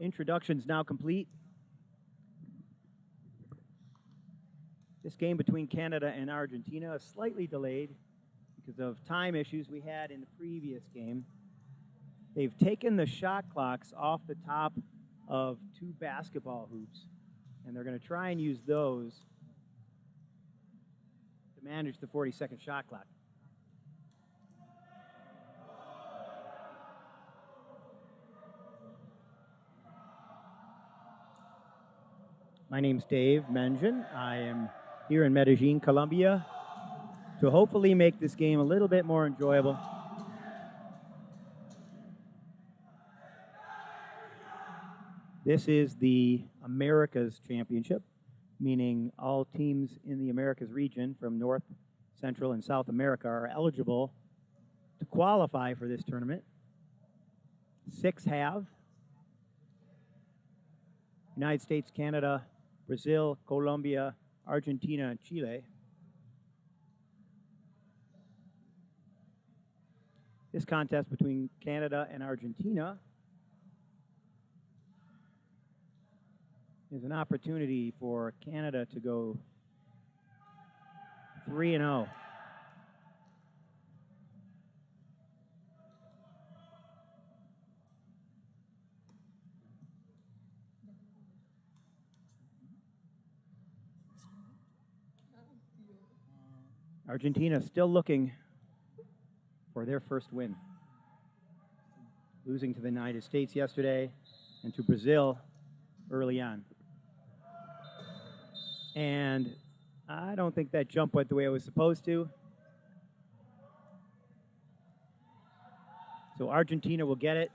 Introductions now complete. This game between Canada and Argentina is slightly delayed because of time issues we had in the previous game. They've taken the shot clocks off the top of 2 basketball hoops, and they're going to try and use those to manage the 40-second shot clock. My name's Dave Mengen. I am here in Medellin, Colombia, to hopefully make this game a little bit more enjoyable. This is the Americas Championship, meaning all teams in the Americas region from North, Central, and South America are eligible to qualify for this tournament. 6 have. United States, Canada, Brazil, Colombia, Argentina, and Chile. This contest between Canada and Argentina is an opportunity for Canada to go 3-0. Argentina still looking for their first win, losing to the United States yesterday and to Brazil early on. And I don't think that jump went the way it was supposed to. So Argentina will get it.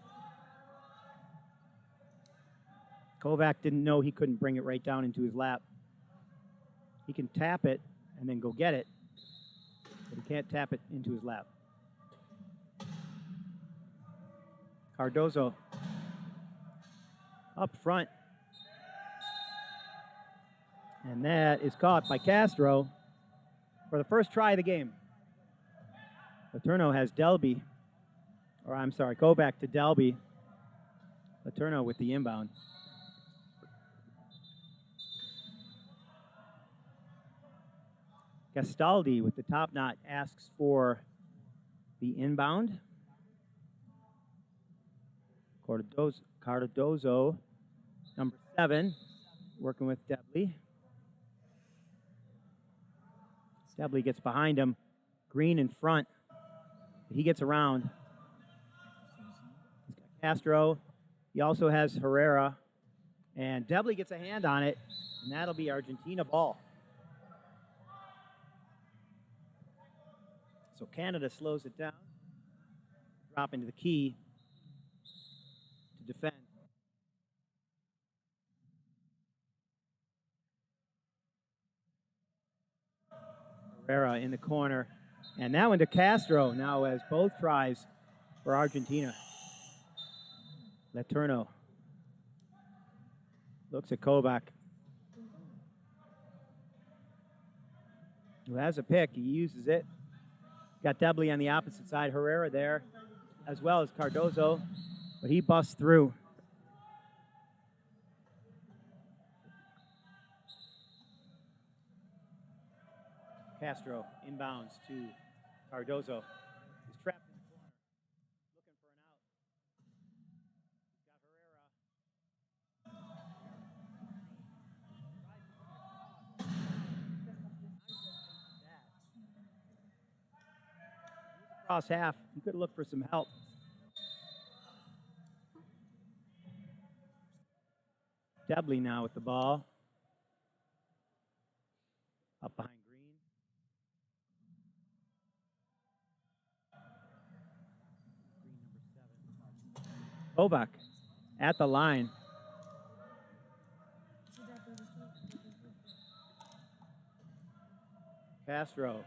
Kovac didn't know he couldn't bring it right down into his lap. He can tap it and then go get it, but he can't tap it into his lap. Cardozo up front. And that is caught by Castro for the first try of the game. Letourneau has Delby, or I'm sorry, Kovac to Delby. Letourneau with the inbound. Gastaldi with the top knot asks for the inbound. Cardozo, number 7, working with Debley. Debley gets behind him. Green in front. He gets around. He's got Castro. He also has Herrera. And Debley gets a hand on it, and that'll be Argentina ball. So Canada slows it down. Drop into the key to defend. Herrera in the corner. And that one to Castro now as both tries for Argentina. Letourneau looks at Kovac, who has a pick. He uses it. Got Debley on the opposite side. Herrera there, as well as Cardozo, but he busts through. Castro inbounds to Cardozo. He's trapped in the corner, looking for an out. He's got Herrera. Across half, he could look for some help. Debley now with the ball. Up behind Green. Green number 7. Kovac at the line. Castro,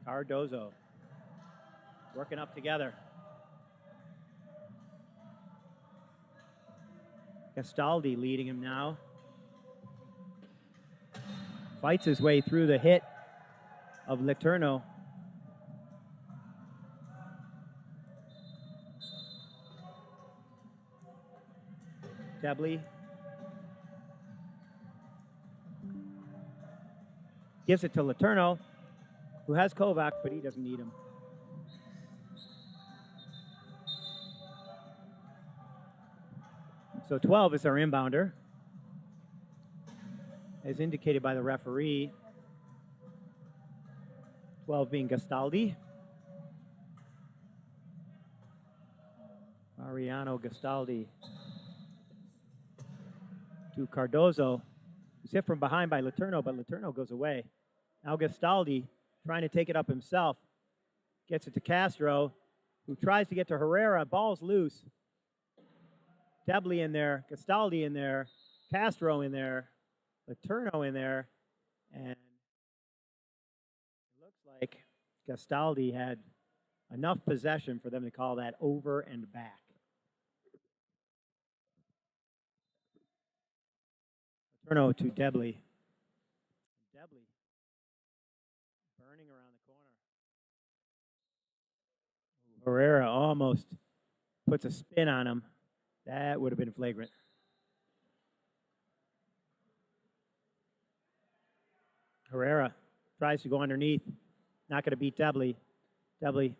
Cardozo, working up together. Gastaldi leading him now. Fights his way through the hit of Letourneau. Debley gives it to Letourneau, who has Kovac, but he doesn't need him. So 12 is our inbounder, as indicated by the referee. 12 being Gastaldi. Mariano Gastaldi to Cardozo, who's hit from behind by Letourneau, but Letourneau goes away. Now Gastaldi trying to take it up himself. Gets it to Castro, who tries to get to Herrera. Ball's loose. Debley in there, Gastaldi in there, Castro in there, Letourneau in there, and it looks like Gastaldi had enough possession for them to call that over and back. Letourneau to Debley. Debley burning around the corner. Herrera almost puts a spin on him. That would have been flagrant. Herrera tries to go underneath. Not going to beat Debley. Debley,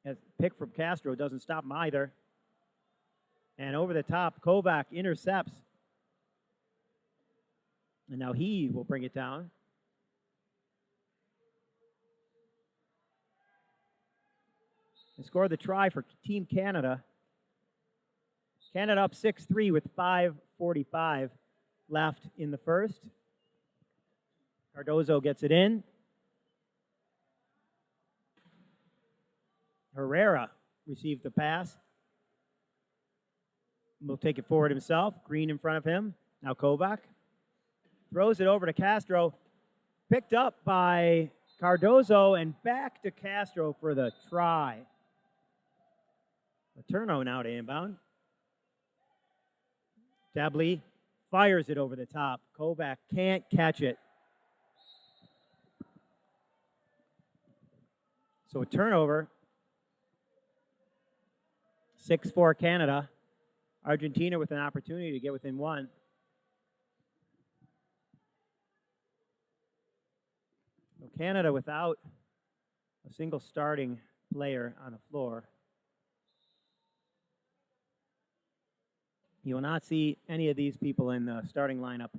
as pick from Castro, doesn't stop him either. And over the top, Kovac intercepts. And now he will bring it down. And score the try for Team Canada. Canada up 6-3 with 5:45 left in the first. Cardozo gets it in. Herrera received the pass. Will take it forward himself. Green in front of him. Now Kovac throws it over to Castro. Picked up by Cardozo and back to Castro for the try. Letourneau now to inbound. Debley fires it over the top. Kovac can't catch it. So a turnover. 6-4 Canada. Argentina with an opportunity to get within one. So Canada without a single starting player on the floor. You will not see any of these people in the starting lineup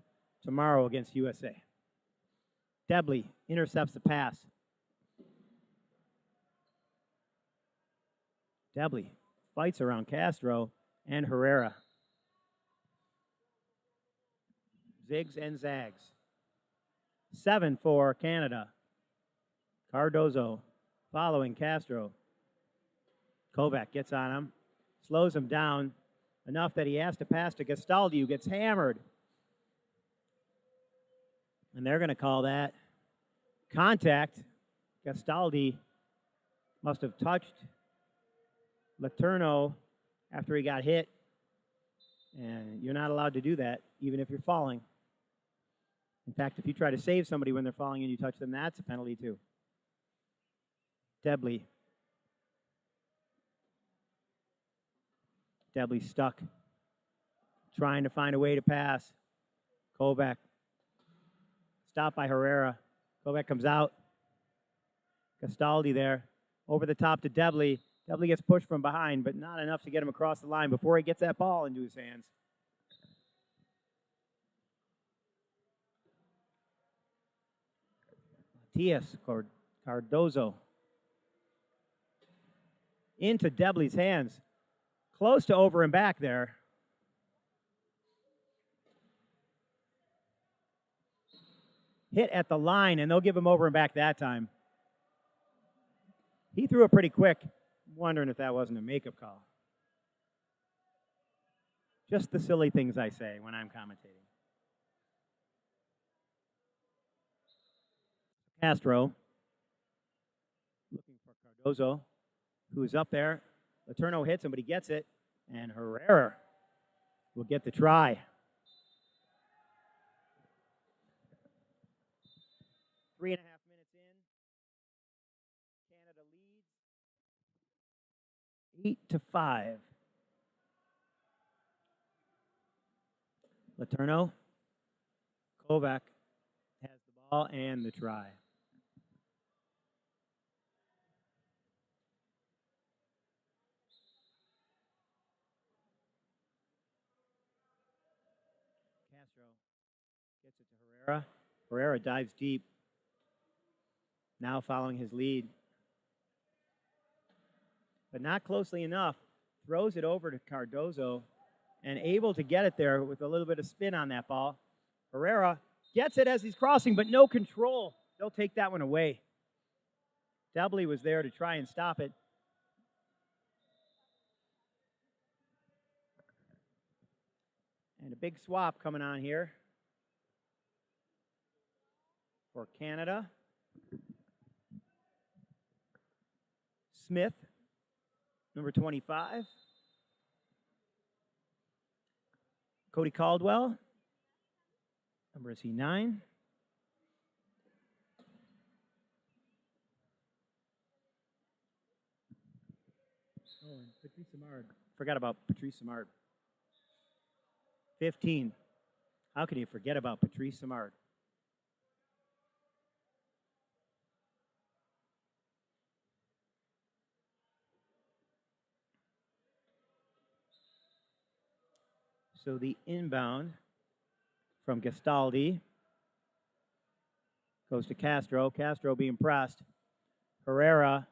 tomorrow against USA. Debley intercepts the pass. Debley fights around Castro and Herrera. Zigs and zags. 7 for Canada. Cardozo following Castro. Kovac gets on him, slows him down enough that he has to pass to Gastaldi, who gets hammered. And they're going to call that contact. Gastaldi must have touched Letourneau after he got hit. And you're not allowed to do that, even if you're falling. In fact, if you try to save somebody when they're falling and you touch them, that's a penalty too. Debley. Debley stuck, trying to find a way to pass. Kovac. Stopped by Herrera. Kovac comes out. Gastaldi there. Over the top to Debley. Debley gets pushed from behind, but not enough to get him across the line before he gets that ball into his hands. Matias Cardozo. Into Debley's hands. Close to over and back there. Hit at the line, and they'll give him over and back that time. He threw it pretty quick. I'm wondering if that wasn't a makeup call. Just the silly things I say when I'm commentating. Castro looking for Cardozo, who's up there. Letourneau hits him, but he gets it. And Herrera will get the try. Three and a half minutes in. Canada leads 8-5. Letourneau. Kovac has the ball and the try. Castro gets it to Herrera. Herrera dives deep. Now following his lead. But not closely enough. Throws it over to Cardozo and able to get it there with a little bit of spin on that ball. Herrera gets it as he's crossing, but no control. They'll take that one away. Doubly was there to try and stop it. And a big swap coming on here for Canada. Smith, number 25. Cody Caldwell, number is he 9? Oh, and Patrice Samard. Forgot about Patrice Samard. 15. How can you forget about Patrice Samard? So the inbound from Gastaldi goes to Castro. Castro being pressed. Herrera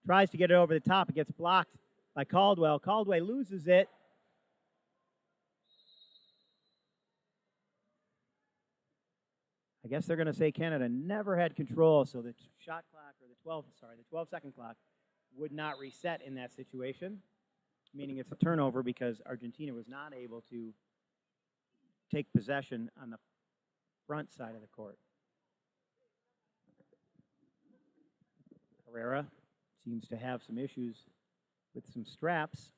tries to get it over the top. It gets blocked by Caldwell. Caldwell loses it. I guess they're going to say Canada never had control, so the shot clock, or the 12-second clock would not reset in that situation, meaning it's a turnover because Argentina was not able to take possession on the front side of the court. Herrera seems to have some issues with some straps,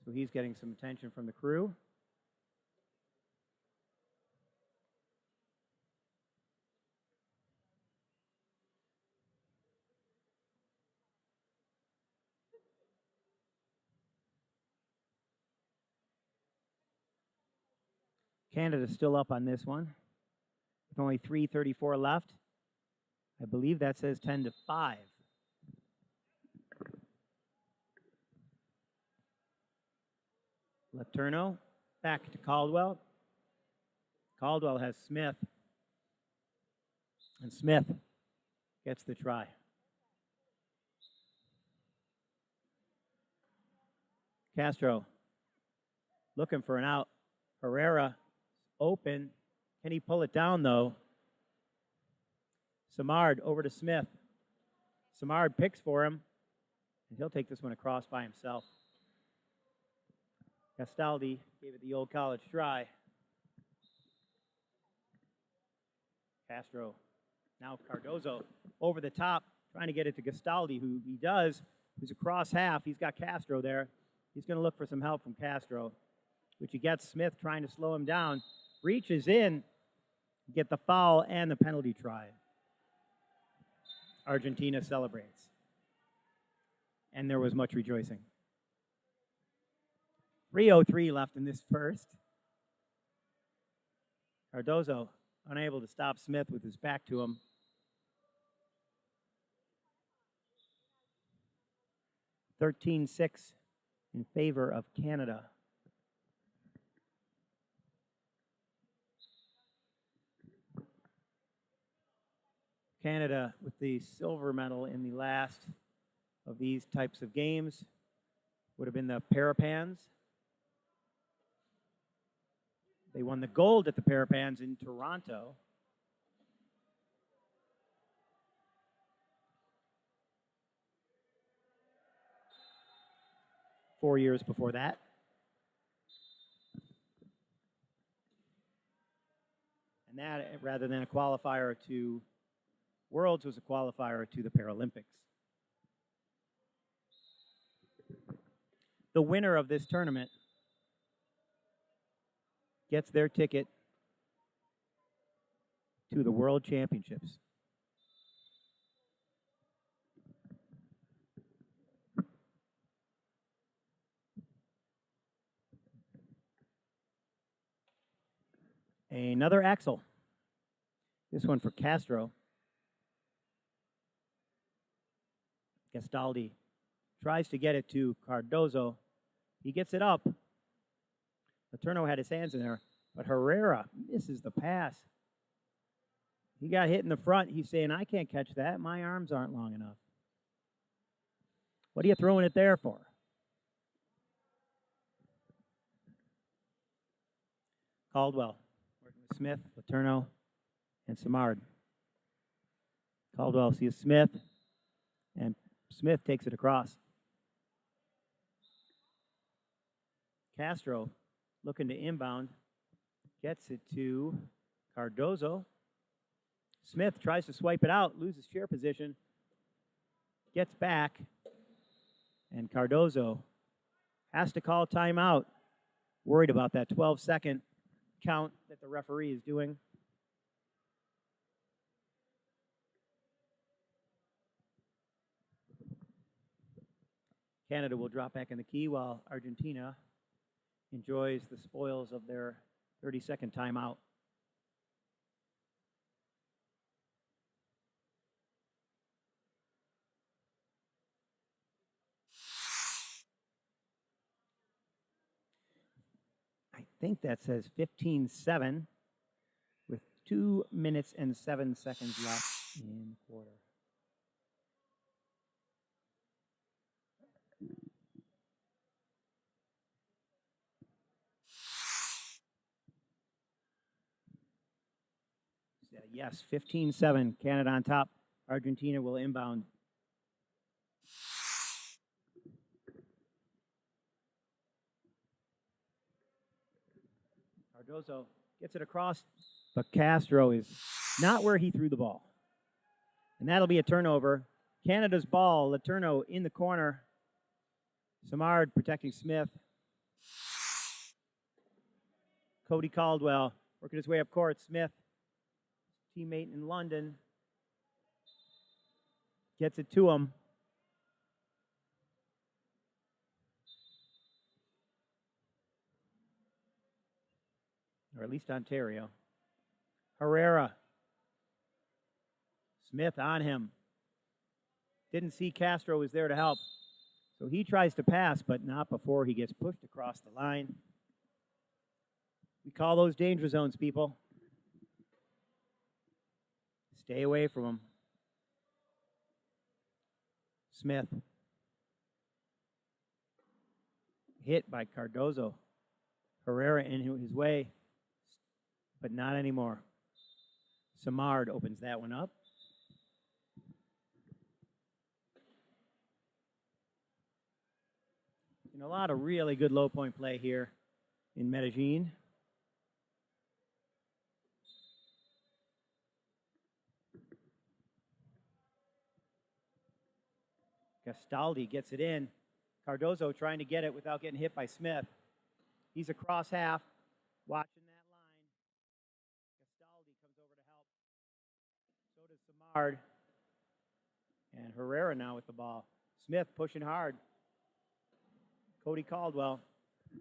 so he's getting some attention from the crew. Canada's still up on this one with only 3:34 left. I believe that says 10-5. Letourneau back to Caldwell. Caldwell has Smith. And Smith gets the try. Castro looking for an out. Herrera open. Can he pull it down, though? Samard over to Smith. Samard picks for him, and he'll take this one across by himself. Gastaldi gave it the old college try. Castro. Now Cardozo over the top, trying to get it to Gastaldi, who he does. Who's across half. He's got Castro there. He's going to look for some help from Castro, which he gets. Smith trying to slow him down. Reaches in, get the foul and the penalty try. Argentina celebrates. And there was much rejoicing. 3:03 left in this first. Cardozo unable to stop Smith with his back to him. (13-6) in favor of Canada. Canada with the silver medal in the last of these types of games would have been the Parapans. They won the gold at the Parapans in Toronto. Four years before that. And that, rather than a qualifier to Worlds, was a qualifier to the Paralympics. The winner of this tournament gets their ticket to the World Championships. Another axle. This one for Castro. Gastaldi tries to get it to Cardozo. He gets it up. Letourneau had his hands in there, but Herrera misses the pass. He got hit in the front. He's saying, I can't catch that. My arms aren't long enough. What are you throwing it there for? Caldwell working with Smith, Letourneau, and Simard. Caldwell sees Smith, and Smith takes it across. Castro looking to inbound, gets it to Cardozo. Smith tries to swipe it out, loses chair position, gets back, and Cardozo has to call timeout, worried about that 12-second count that the referee is doing. Canada will drop back in the key while Argentina enjoys the spoils of their 30-second timeout. I think that says 15-7 with 2 minutes and 7 seconds left in the quarter. Yes, 15-7, Canada on top. Argentina will inbound. Cardozo gets it across, but Castro is not where he threw the ball. And that'll be a turnover. Canada's ball, Letourneau in the corner. Simard protecting Smith. Cody Caldwell working his way up court. Smith, teammate in London, gets it to him. Or at least Ontario. Herrera. Smith on him. Didn't see Castro was there to help. So he tries to pass, but not before he gets pushed across the line. We call those danger zones, people. Stay away from him. Smith. Hit by Cardozo. Herrera in his way, but not anymore. Simard opens that one up. And a lot of really good low point play here in Medellin. Gastaldi gets it in. Cardozo trying to get it without getting hit by Smith. He's across half, watching that line. Gastaldi comes over to help. So does Simard. And Herrera now with the ball. Smith pushing hard. Cody Caldwell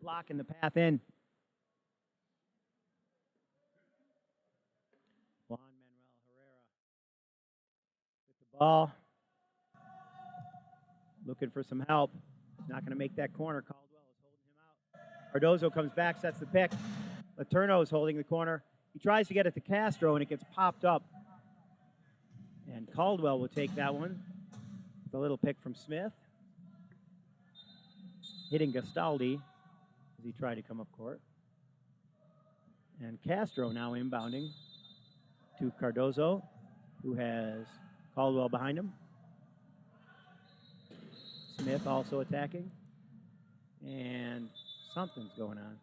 blocking the path in. Juan Manuel Herrera with the ball. Looking for some help. He's not going to make that corner. Caldwell is holding him out. Cardozo comes back, sets the pick. Letourneau is holding the corner. He tries to get it to Castro, and it gets popped up. And Caldwell will take that one. The little pick from Smith. Hitting Gastaldi as he tried to come up court. And Castro now inbounding to Cardozo, who has Caldwell behind him. Smith also attacking. And something's going on.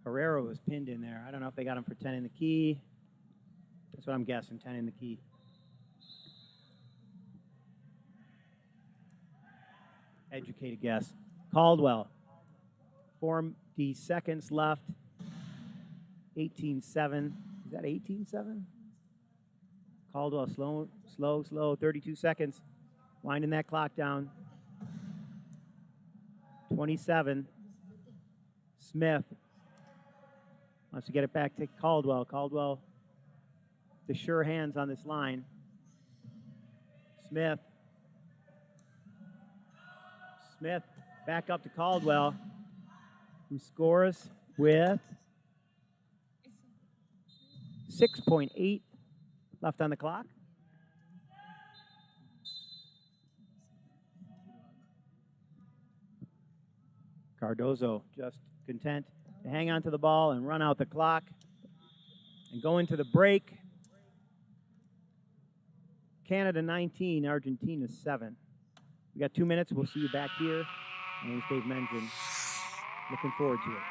Herrera was pinned in there. I don't know if they got him for 10 in the key. That's what I'm guessing, 10 in the key. Educated guess. Caldwell. 40 seconds left. 18-7. Is that 18-7? Caldwell slow. 32 seconds. Winding that clock down. 27. Smith wants to get it back to Caldwell. Caldwell, the sure hands on this line. Smith. Smith back up to Caldwell, who scores with 6.8 left on the clock. Cardozo just content to hang on to the ball and run out the clock and go into the break. Canada 19, Argentina 7. We got 2 minutes. We'll see you back here. My name is Dave Mengen. Looking forward to it.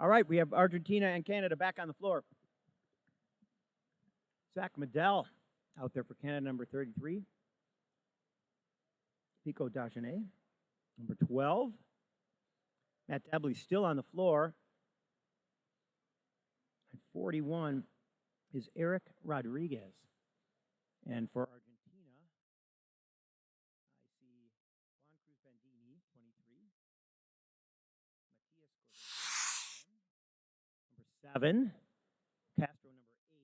All right, we have Argentina and Canada back on the floor. Zach Medell out there for Canada, number 33. Pico Dagenet, number 12. Matt Dabley still on the floor. At 41 is Eric Rodriguez. And for Argentina, I see Juan Cruz Bandini, 23. Matias Cordova, number 7. Castro, number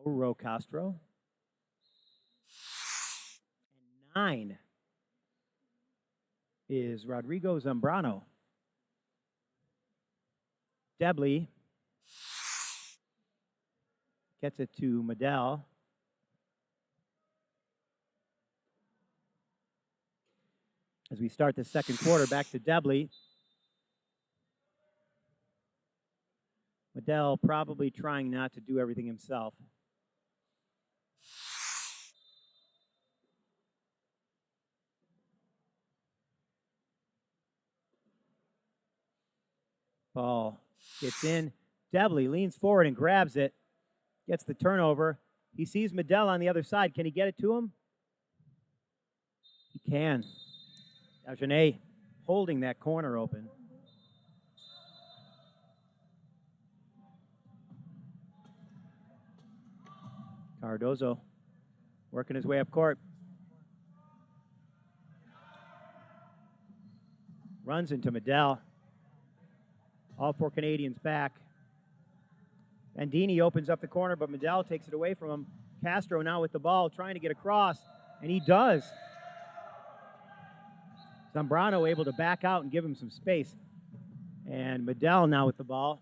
8. Mauro Castro. And 9 is Rodrigo Zambrano. Debley gets it to Medell. As we start the second quarter, back to Debley. Medell probably trying not to do everything himself. Ball gets in. Debley leans forward and grabs it. Gets the turnover. He sees Medell on the other side. Can he get it to him? He can. Dagenet holding that corner open. Cardozo working his way up court. Runs into Medell. All 4 Canadians back. Bandini opens up the corner, but Medell takes it away from him. Castro now with the ball, trying to get across, and he does. Zambrano able to back out and give him some space. And Medell now with the ball.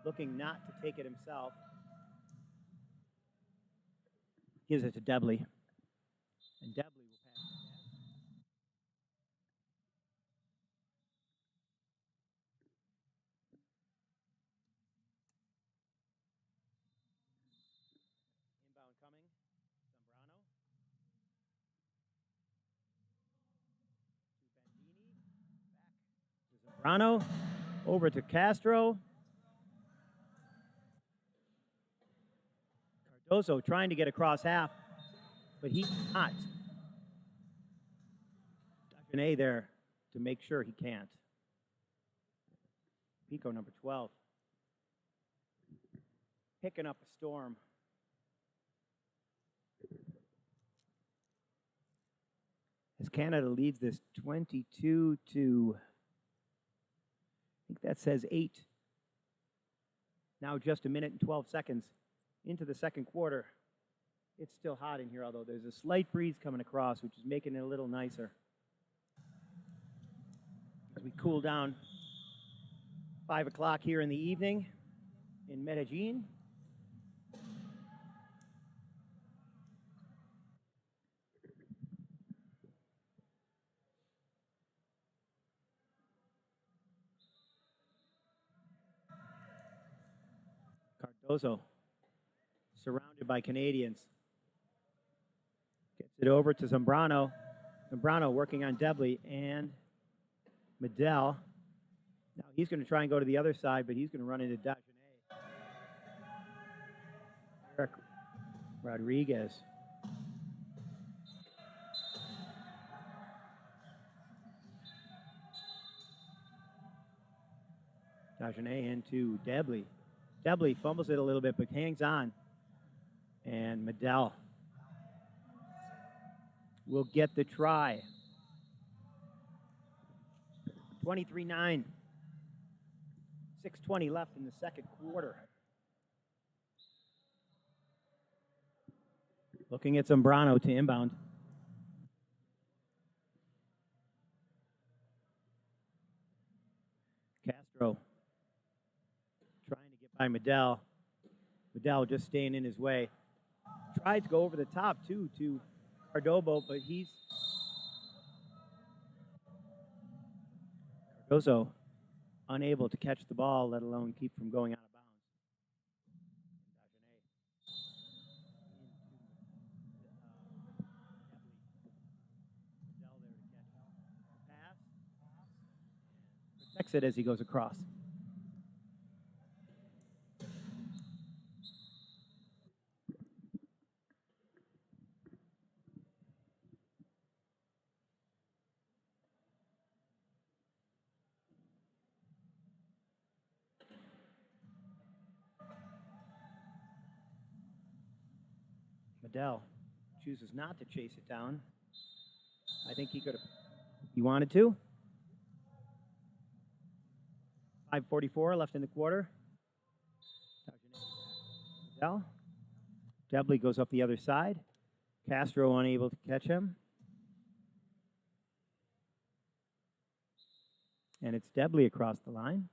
looking not to take it himself. Gives it to Debley. And Debley will pass it back. Inbound coming. Zambrano. To Bandini. Back to Zambrano. Over to Castro. Cardozo trying to get across half, but he's not. Dagenet there to make sure he can't. Pico number 12. Picking up a storm. As Canada leads this 22 to, I think that says 8. Now just a minute and 12 seconds into the second quarter. It's still hot in here, although there's a slight breeze coming across, which is making it a little nicer. As we cool down, 5 o'clock here in the evening in Medellin. Cardozo, surrounded by Canadians. Gets it over to Zambrano. Zambrano working on Debley and Medell. Now he's going to try and go to the other side, but he's going to run into Dagenet. Eric Rodriguez. Dagenet into Debley. Debley fumbles it a little bit, but hangs on. And Medell will get the try. 23-9. 6:20 left in the second quarter. Looking at Zambrano to inbound. Castro trying to get by Medell. Medell just staying in his way. Tried to go over the top, too, to Cardozo, but he's... Cardozo unable to catch the ball, let alone keep from going out of bounds. Protects it as he goes across. Medell chooses not to chase it down. I think he could have. He wanted to. 5:44 left in the quarter. Medell. Debley goes up the other side. Castro unable to catch him. And it's Debley across the line.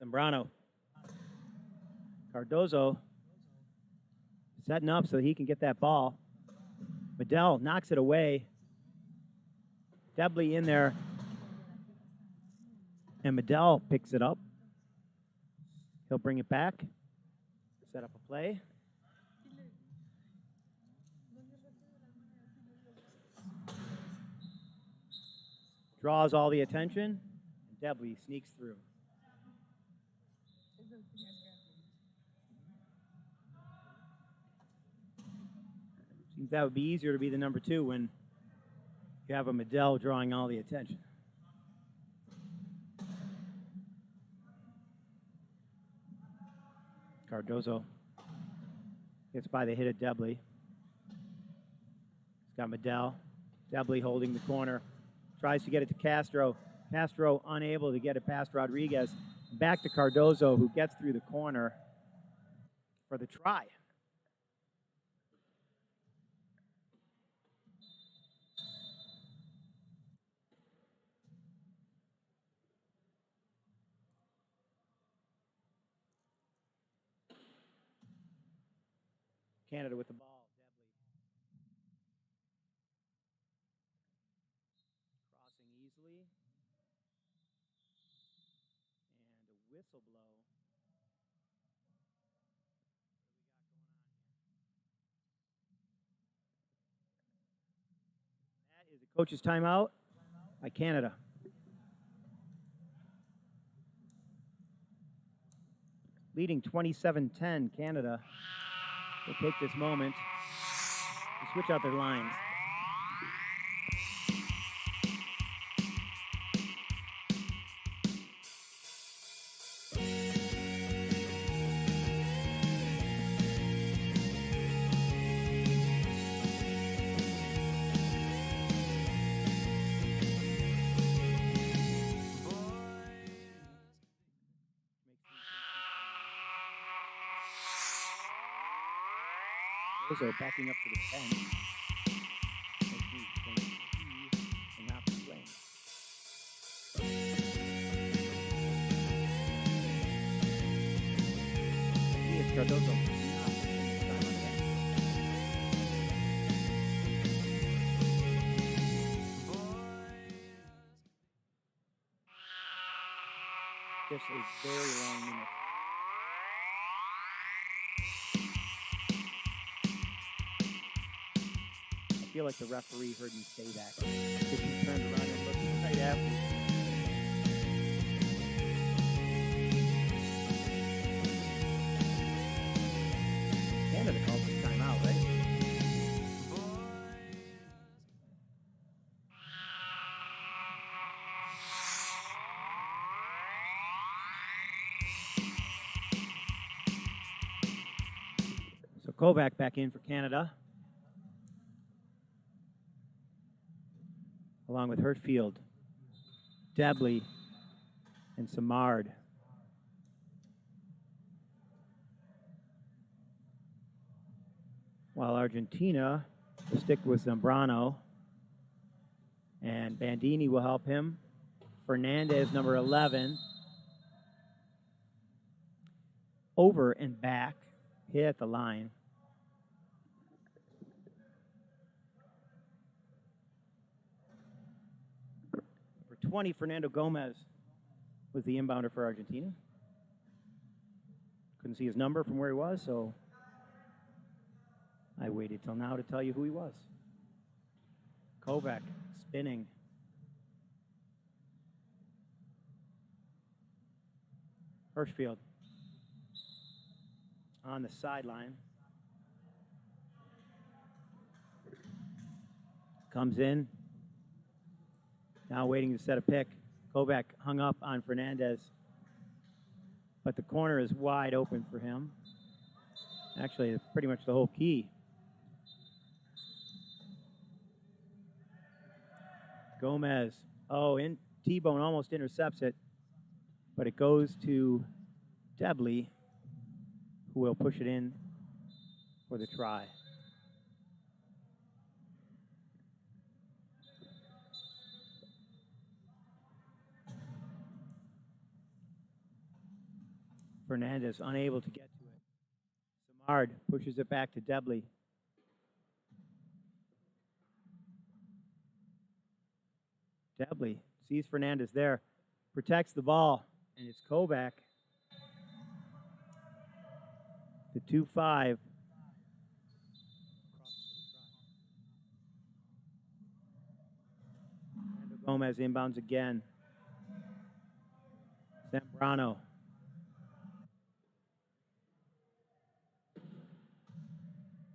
Zambrano. Cardozo setting up so he can get that ball. Medell knocks it away. Debley in there. And Medell picks it up. He'll bring it back. Set up a play. Draws all the attention. And Debley sneaks through. Seems that would be easier to be the number 2 when you have a Medell drawing all the attention. Cardozo gets by the hit of Debley. He's got Medell. Debley holding the corner. Tries to get it to Castro. Castro unable to get it past Rodriguez. Back to Cardozo, who gets through the corner for the try. Canada with the ball. Debley. Crossing easily. And a whistle blow. That is a coach's timeout by Canada. Leading 27-10, Canada will take this moment to switch out their lines. Also backing up to the 10. And not playing. It's Cardozo. Just a very long minute. I feel like the referee heard me say that. Because he turned around and looked right after me. Canada calls this timeout, right? So Kovac back in for Canada. Along with Hertfield, Debley, and Samard. While Argentina will stick with Zambrano, and Bandini will help him. Fernandez, number 11, over and back, hit at the line. For 20, Fernando Gomez was the inbounder for Argentina. Couldn't see his number from where he was, so I waited till now to tell you who he was. Kovac spinning. Hirschfield on the sideline. Comes in. Now waiting to set a pick. Kovac hung up on Fernandez. But the corner is wide open for him. Actually, it's pretty much the whole key. Gomez. Oh, T-Bone almost intercepts it. But it goes to Debley, who will push it in for the try. Fernandez unable to get to it. Samard pushes it back to Debley. Debley sees Fernandez there, protects the ball, and it's Kovac. The 2-5. Gomez inbounds again. Zambrano.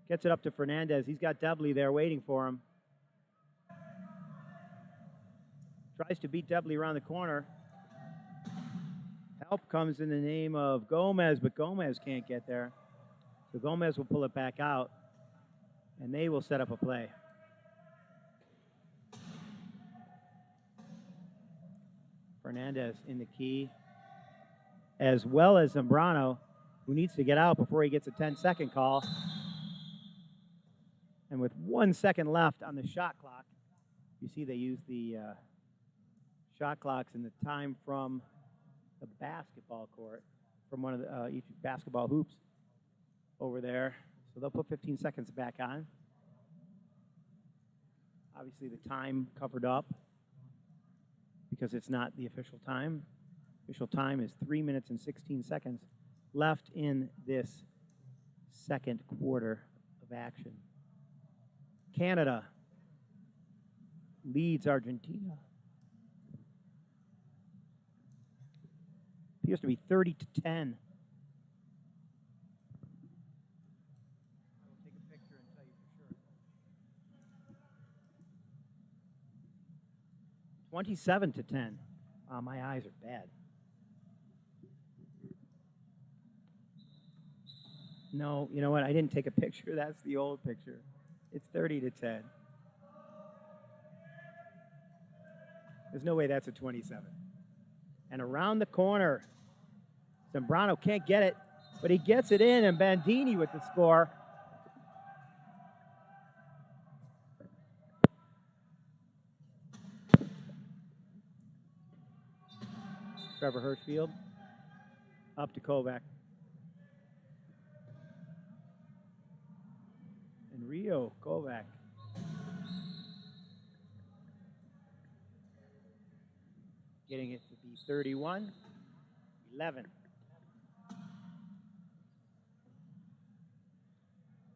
Gets it up to Fernandez. He's got Debley there waiting for him. Tries to beat Debley around the corner. Help comes in the name of Gomez, but Gomez can't get there. So Gomez will pull it back out, and they will set up a play. Fernandez in the key, as well as Zambrano, who needs to get out before he gets a 10-second call. And with 1 second left on the shot clock, you see they use the shot clocks and the time from the basketball court, from one of the each basketball hoops over there. So they'll put 15 seconds back on. Obviously the time covered up because it's not the official time. Official time is 3 minutes and 16 seconds left in this second quarter of action. Canada leads Argentina. Appears to be 30-10. I will take a picture and tell you for sure. 27-10. My eyes are bad. No, you know what? I didn't take a picture. That's the old picture. It's 30-10. There's no way that's a 27. And around the corner, Zambrano can't get it, but he gets it in, and Bandini with the score. Trevor Hirschfield up to Kovac. And Rio Kovac. Getting it to be 31-11.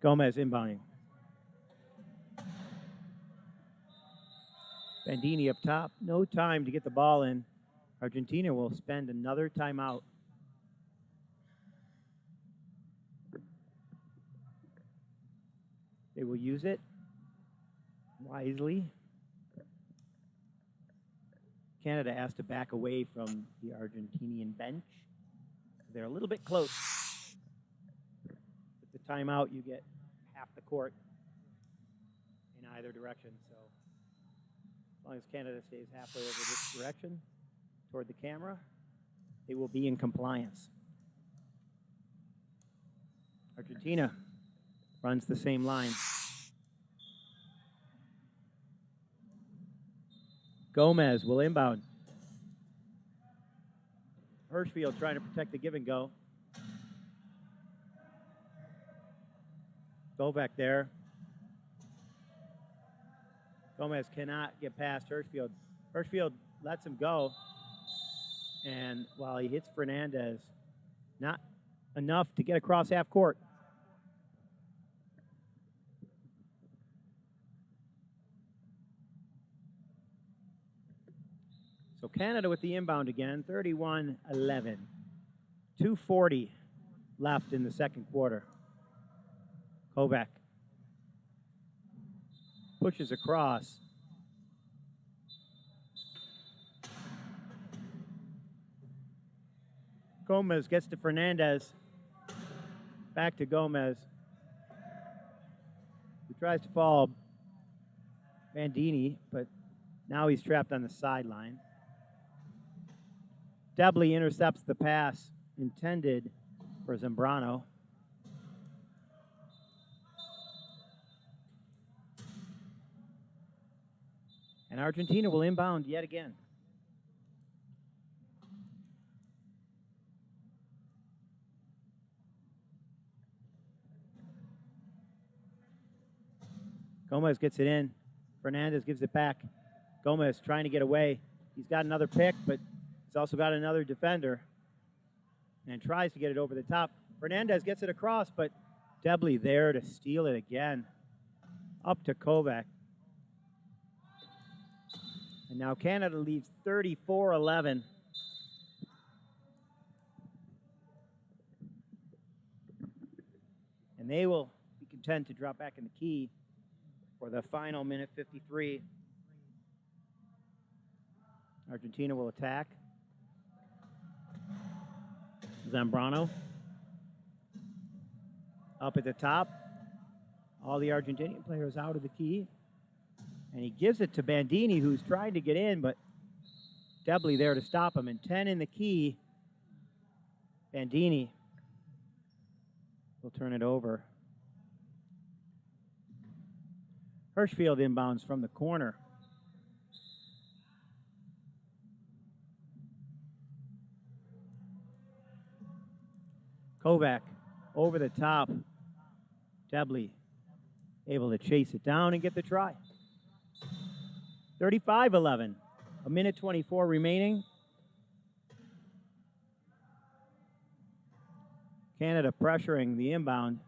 Gomez inbounding. Bandini up top. No time to get the ball in. Argentina will spend another timeout. They will use it wisely. Canada has to back away from the Argentinian bench. They're a little bit close. With the timeout, you get half the court in either direction. So as long as Canada stays halfway over this direction toward the camera, they will be in compliance. Argentina runs the same line. Gomez will inbound. Hirschfield trying to protect the give and go. Go back there. Gomez cannot get past Hirschfield. Hirschfield lets him go. And while he hits Fernandez, not enough to get across half court. So Canada with the inbound again, 31-11. 2:40 left in the second quarter. Kovac pushes across. Gomez gets to Fernandez. Back to Gomez. He tries to follow Bandini, but now he's trapped on the sideline. Debley intercepts the pass intended for Zambrano. And Argentina will inbound yet again. Gomez gets it in. Fernandez gives it back. Gomez trying to get away. He's got another pick, but he's also got another defender and tries to get it over the top. Fernandez gets it across, but Debley there to steal it again. Up to Kovac. And now Canada leads 34-11. And they will be content to drop back in the key for the final minute 53. Argentina will attack. Zambrano up at the top. All the Argentinian players out of the key. And he gives it to Bandini, who's trying to get in, but Debley there to stop him. And 10 in the key. Bandini will turn it over. Hirschfield inbounds from the corner. Kovac over the top. Debley able to chase it down and get the try. 35-11. A minute 24 remaining. Canada pressuring the inbound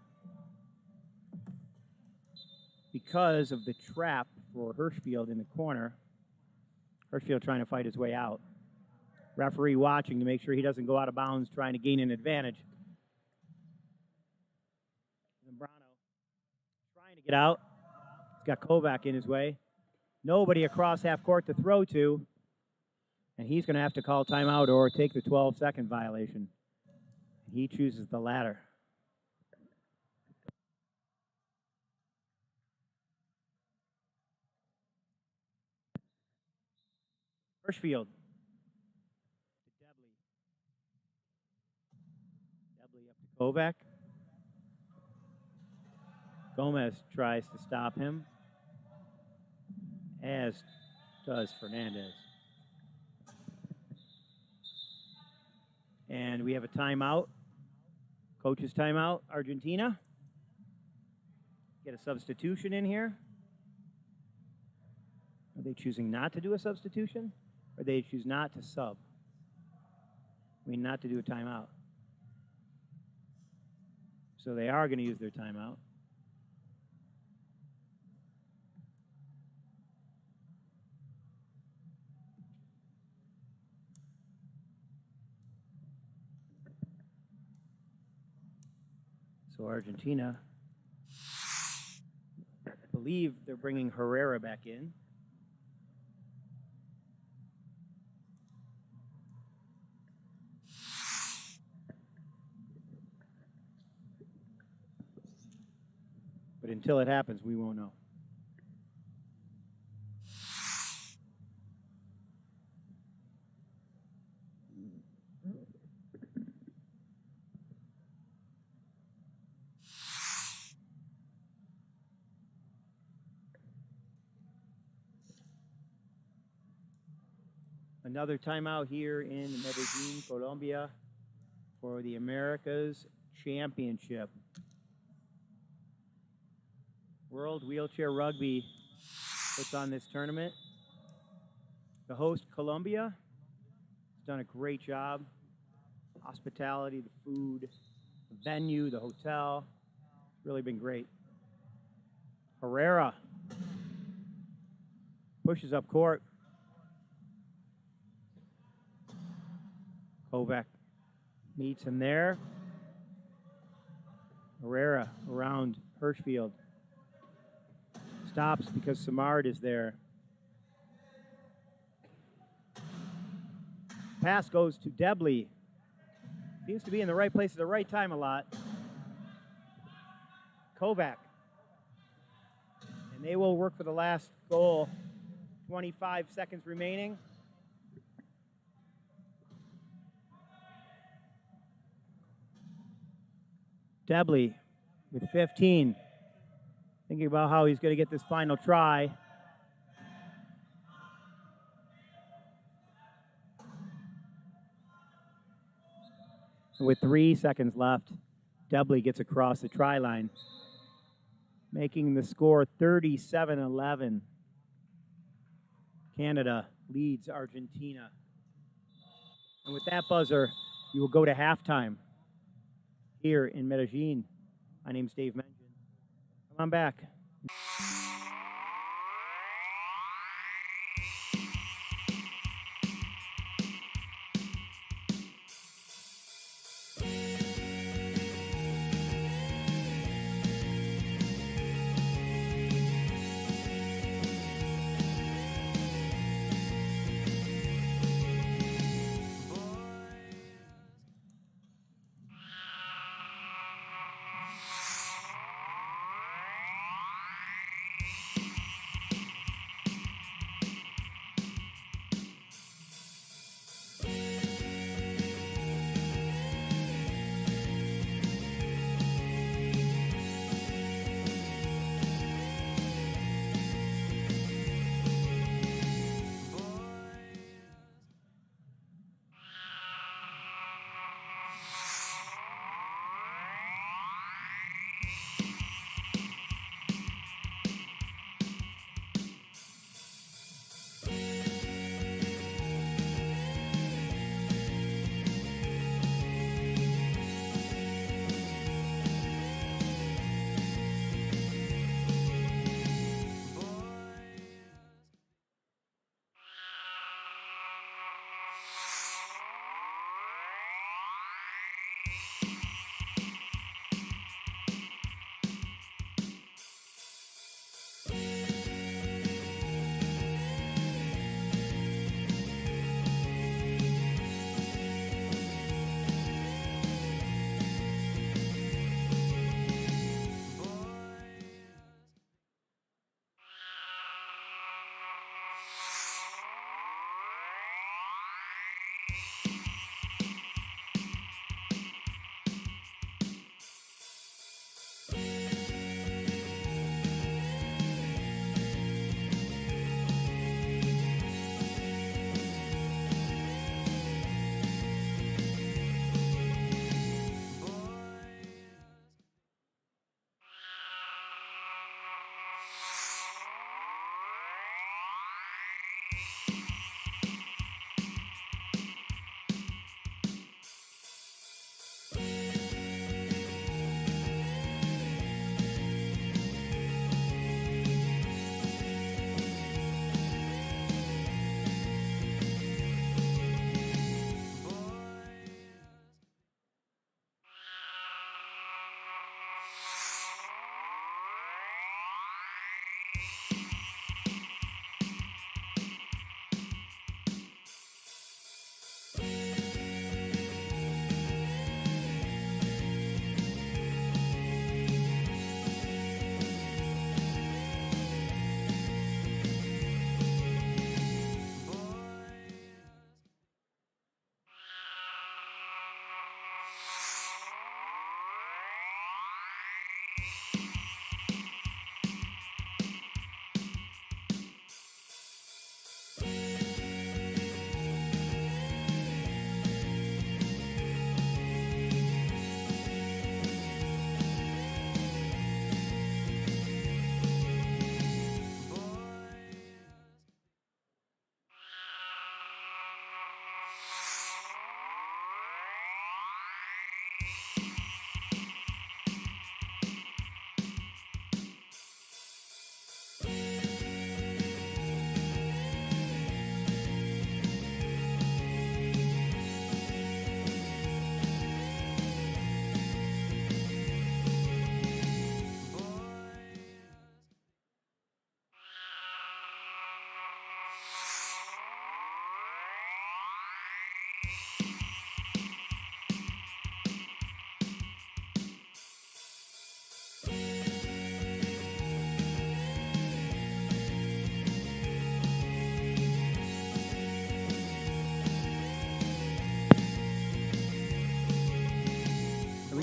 because of the trap for Hirschfield in the corner. Hirschfield trying to fight his way out. Referee watching to make sure he doesn't go out of bounds, trying to gain an advantage. Zambrano trying to get out. He's got Kovac in his way. Nobody across half court to throw to. And he's going to have to call timeout or take the 12-second violation. He chooses the latter. Hirschfield. Debley up to Kovac. Gomez tries to stop him, as does Fernandez. And we have a timeout. Coach's timeout, Argentina. Get a substitution in here. Are they choosing not to do a substitution? Or they choose not to sub? I mean, not to do a timeout. So they are going to use their timeout. So Argentina, I believe they're bringing Herrera back in. But until it happens, we won't know. Another timeout here in Medellin, Colombia for the Americas Championship. World Wheelchair Rugby puts on this tournament. The host, Colombia, has done a great job. Hospitality, the food, the venue, the hotel. It's really been great. Herrera pushes up court. Kovac meets him there. Herrera around Hirschfield. Stops because Samard is there. Pass goes to Debley. Seems to be in the right place at the right time a lot. Kovac. And they will work for the last goal. 25 seconds remaining. Debley with 15. Thinking about how he's going to get this final try. And with 3 seconds left, Debley gets across the try line, making the score 37-11. Canada leads Argentina. And with that buzzer, we will go to halftime here in Medellin. My name's Dave Mengen. Come on back.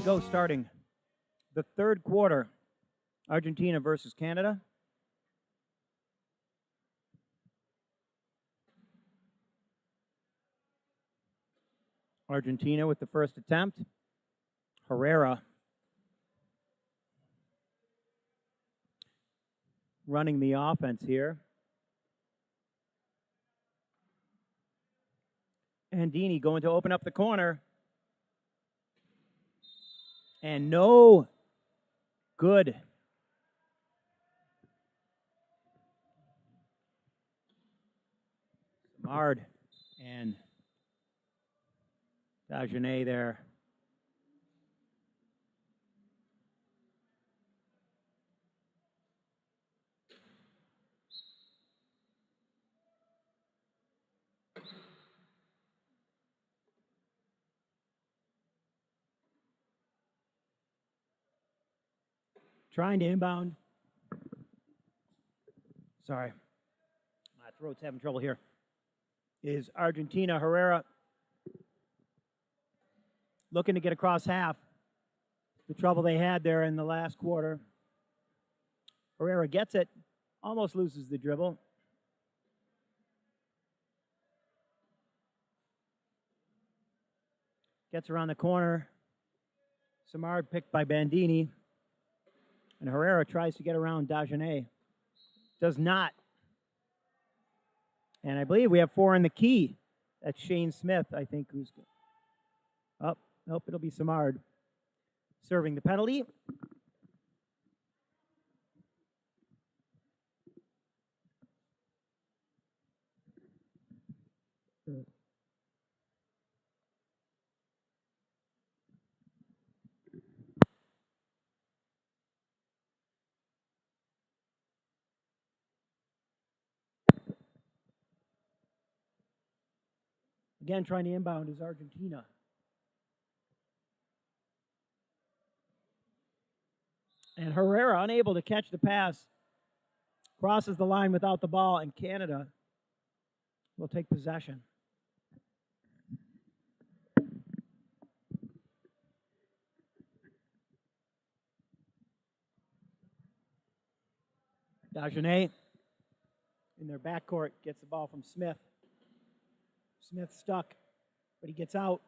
Go starting the third quarter, Argentina versus Canada. Argentina with the first attempt. Herrera running the offense here. Andini going to open up the corner. And no good. Samard and Dagenet there. Trying to inbound. Sorry. My throat's having trouble here. Is Argentina. Herrera looking to get across half. The trouble they had there in the last quarter. Herrera gets it. Almost loses the dribble. Gets around the corner. Samard picked by Bandini. And Herrera tries to get around Dagenet. Does not. And I believe we have 4 in the key. That's Shane Smith, I think, who's up. Nope, it'll be Samard serving the penalty. Again, trying to inbound is Argentina. And Herrera, unable to catch the pass, crosses the line without the ball, and Canada will take possession. Dagenet in their backcourt gets the ball from Smith. Smith stuck, but he gets out.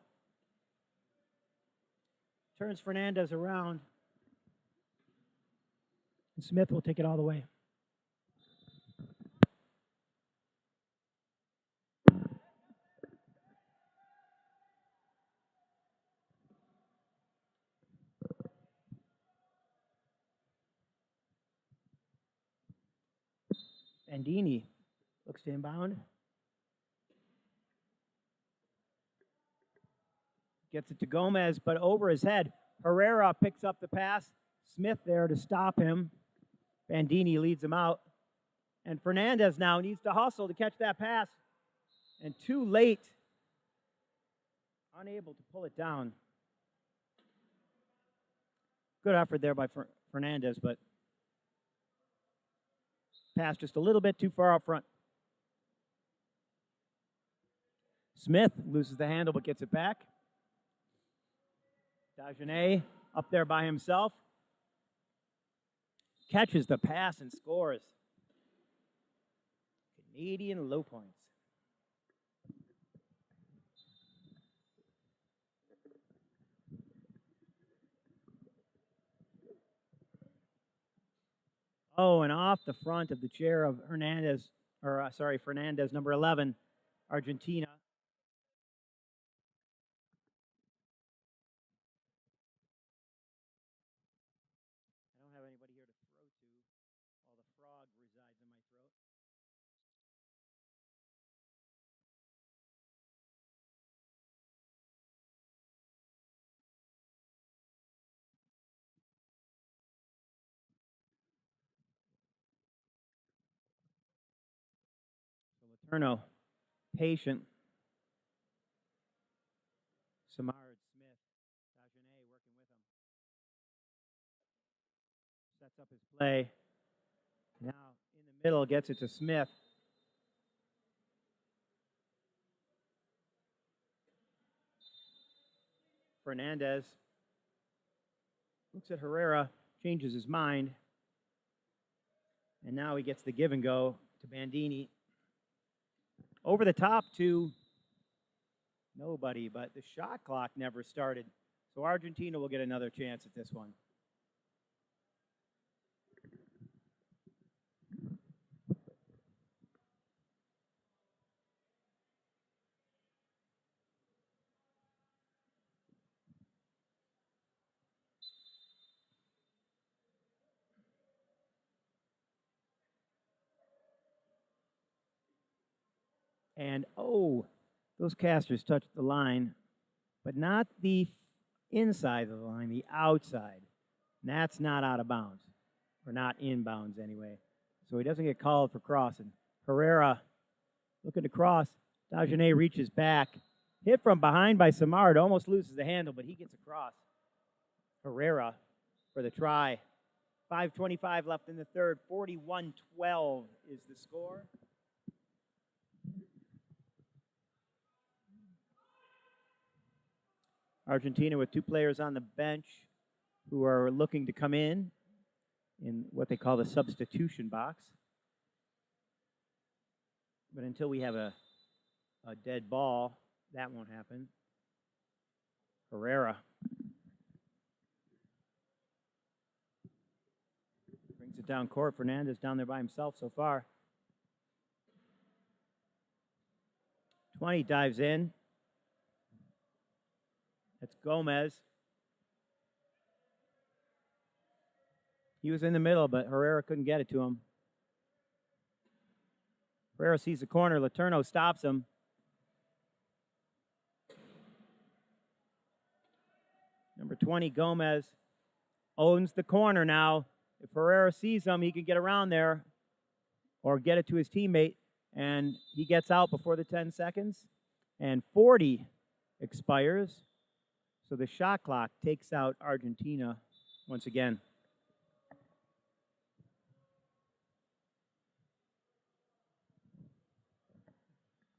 Turns Fernandez around. And Smith will take it all the way. Bandini looks to inbound. Gets it to Gomez, but over his head. Herrera picks up the pass. Smith there to stop him. Bandini leads him out. And Fernandez now needs to hustle to catch that pass. And too late. Unable to pull it down. Good effort there by Fernandez, but pass just a little bit too far up front. Smith loses the handle but gets it back. Dagenet up there by himself. catches the pass and scores. Canadian low points. Oh, and off the front of the chair of Fernandez, number 11, Argentina. I don't have anybody here to throw to while the frog resides in my throat. So Letourneau, patient. Samard, Smith, Dagenet working with him. Sets up his play. Now in the middle, gets it to Smith. Fernandez looks at Herrera, changes his mind. And now he gets the give and go to Bandini. Over the top to nobody, but the shot clock never started. So Argentina will get another chance at this one. And, oh, those casters touched the line, but not the inside of the line, the outside. And that's not out of bounds, or not inbounds anyway. So he doesn't get called for crossing. Herrera looking to cross. Dagenet reaches back. Hit from behind by Samard. Almost loses the handle, but he gets across. Herrera for the try. 5:25 left in the third. 41-12 is the score. Argentina with two players on the bench who are looking to come in what they call the substitution box. But until we have a dead ball, that won't happen. Herrera brings it down court. Fernandez down there by himself so far. 20 dives in. That's Gomez. He was in the middle, but Herrera couldn't get it to him. Herrera sees the corner. Letourneau stops him. Number 20, Gomez, owns the corner now. If Herrera sees him, he can get around there or get it to his teammate, and he gets out before the 10 seconds. And 40 expires. So the shot clock takes out Argentina once again.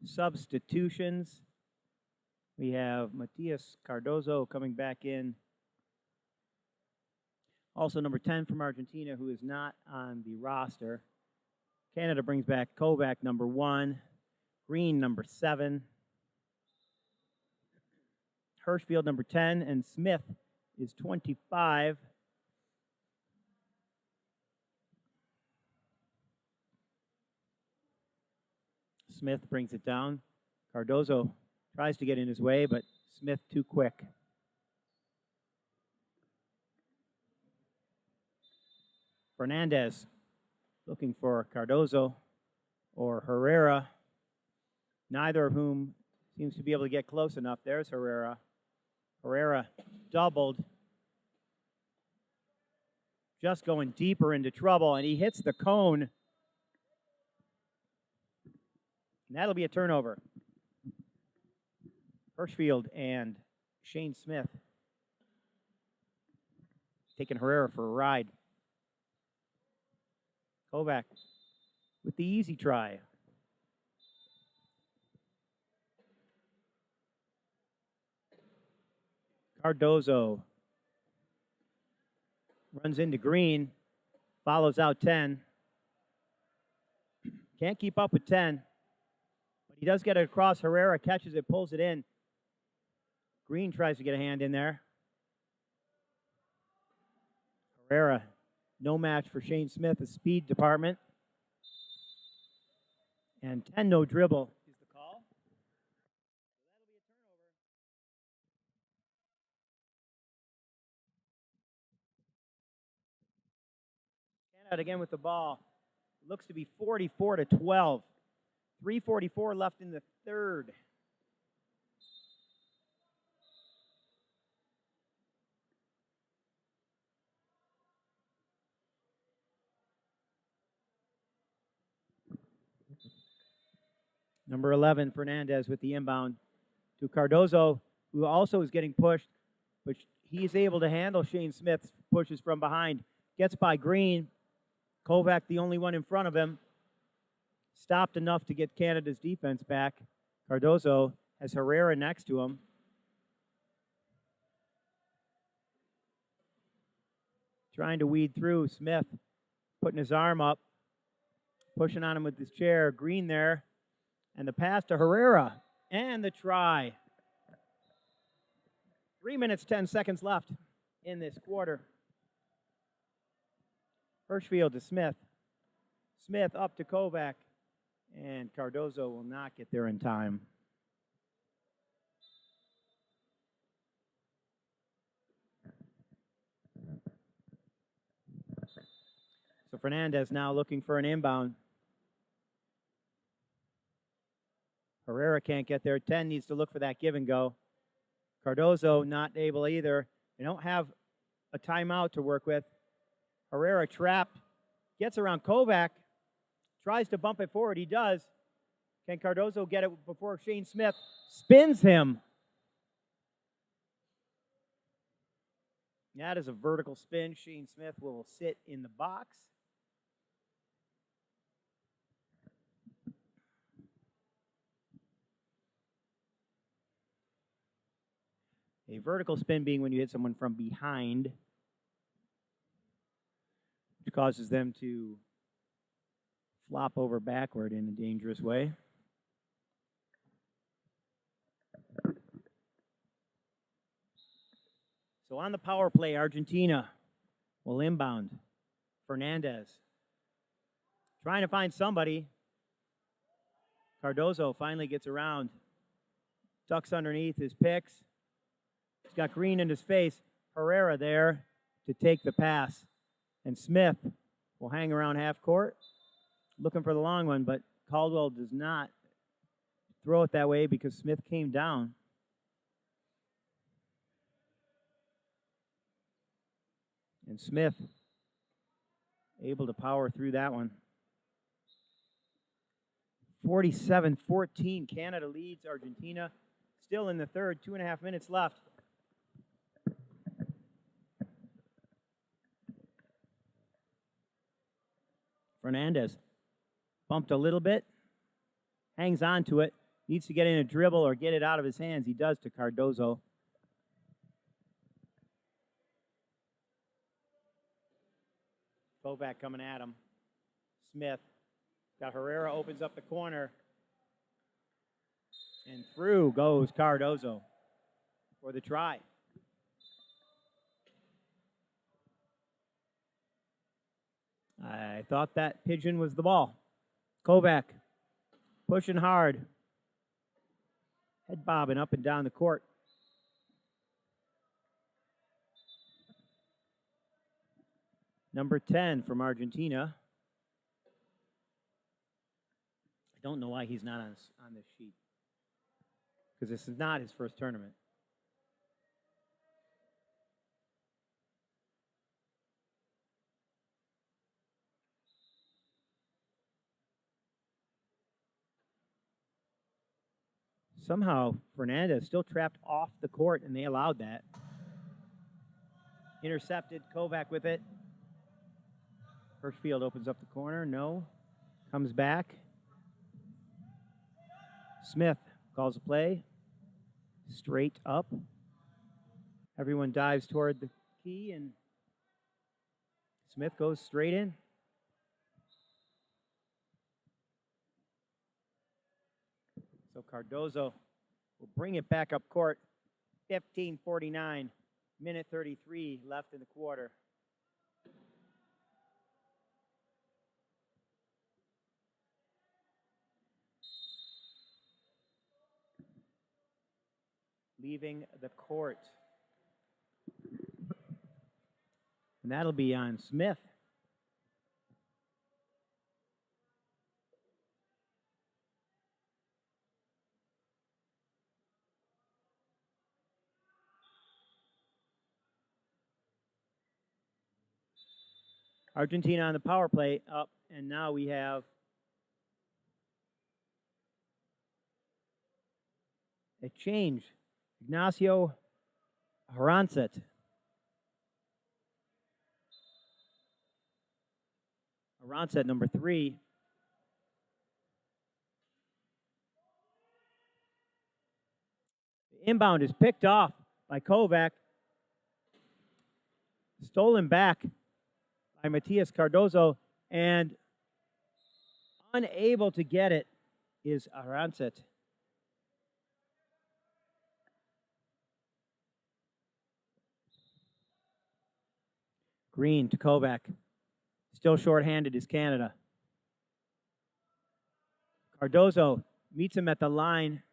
Substitutions. We have Matias Cardozo coming back in. Also number 10 from Argentina, who is not on the roster. Canada brings back Kovac, number 1. Green, number 7. Hirschfield, number 10. And Smith is 25. Smith brings it down. Cardozo tries to get in his way, but Smith too quick. Fernandez looking for Cardozo or Herrera, neither of whom seems to be able to get close enough. There's Herrera. Herrera doubled. Just going deeper into trouble, and he hits the cone. And that'll be a turnover. Hirschfield and Shane Smith taking Herrera for a ride. Kovac with the easy try. Cardozo runs into Green. Follows out 10. Can't keep up with 10. But he does get it across. Herrera catches it, pulls it in. Green tries to get a hand in there. Herrera, no match for Shane Smith, the speed department. And 10, no dribble is the call. So that'll be a turnover. Canada again with the ball. Looks to be 44-12. 3:44 left in the third. Number 11, Fernandez with the inbound to Cardozo, who also is getting pushed, but he's able to handle Shane Smith's pushes from behind. Gets by Green. Kovac, the only one in front of him, stopped enough to get Canada's defense back. Cardozo has Herrera next to him. Trying to weed through. Smith putting his arm up, pushing on him with his chair. Green there. And the pass to Herrera. And the try. 3 minutes, 10 seconds left in this quarter. Hirschfield to Smith. Smith up to Kovac. And Cardozo will not get there in time. So Fernandez now looking for an inbound. Herrera can't get there. 10 needs to look for that give and go. Cardozo not able either. They don't have a timeout to work with. Herrera trapped. Gets around Kovac. Tries to bump it forward. He does. Can Cardozo get it before Shane Smith spins him? That is a vertical spin. Shane Smith will sit in the box. A vertical spin being when you hit someone from behind, which causes them to flop over backward in a dangerous way. So on the power play, Argentina will inbound. Fernandez trying to find somebody. Cardozo finally gets around. Ducks underneath his picks. He's got Green in his face. Herrera there to take the pass. And Smith will hang around half court, looking for the long one, but Caldwell does not throw it that way because Smith came down. And Smith able to power through that one. 47-14, Canada leads Argentina. Still in the third, 2.5 minutes left. Fernandez bumped a little bit, hangs on to it, needs to get in a dribble or get it out of his hands. He does to Cardozo. Kovac coming at him. Smith got Herrera, opens up the corner. And through goes Cardozo for the try. I thought that pigeon was the ball. Kovac pushing hard. Head bobbing up and down the court. Number 10 from Argentina. I don't know why he's not on this sheet, because this is not his first tournament. Somehow, Fernandez still trapped off the court, and they allowed that. Intercepted, Kovac with it. Hirschfield opens up the corner, no. Comes back. Smith calls a play. Straight up. Everyone dives toward the key, and Smith goes straight in. So Cardozo will bring it back up court. 15:49, minute 33 left in the quarter. Leaving the court. And that'll be on Smith. Argentina on the power play up, and now we have a change. Ignacio Arancet. Arancet, number 3. The inbound is picked off by Kovac. Stolen back by Matias Cardozo, and unable to get it is Arancet. Green to Kovac. Still shorthanded is Canada. Cardozo meets him at the line.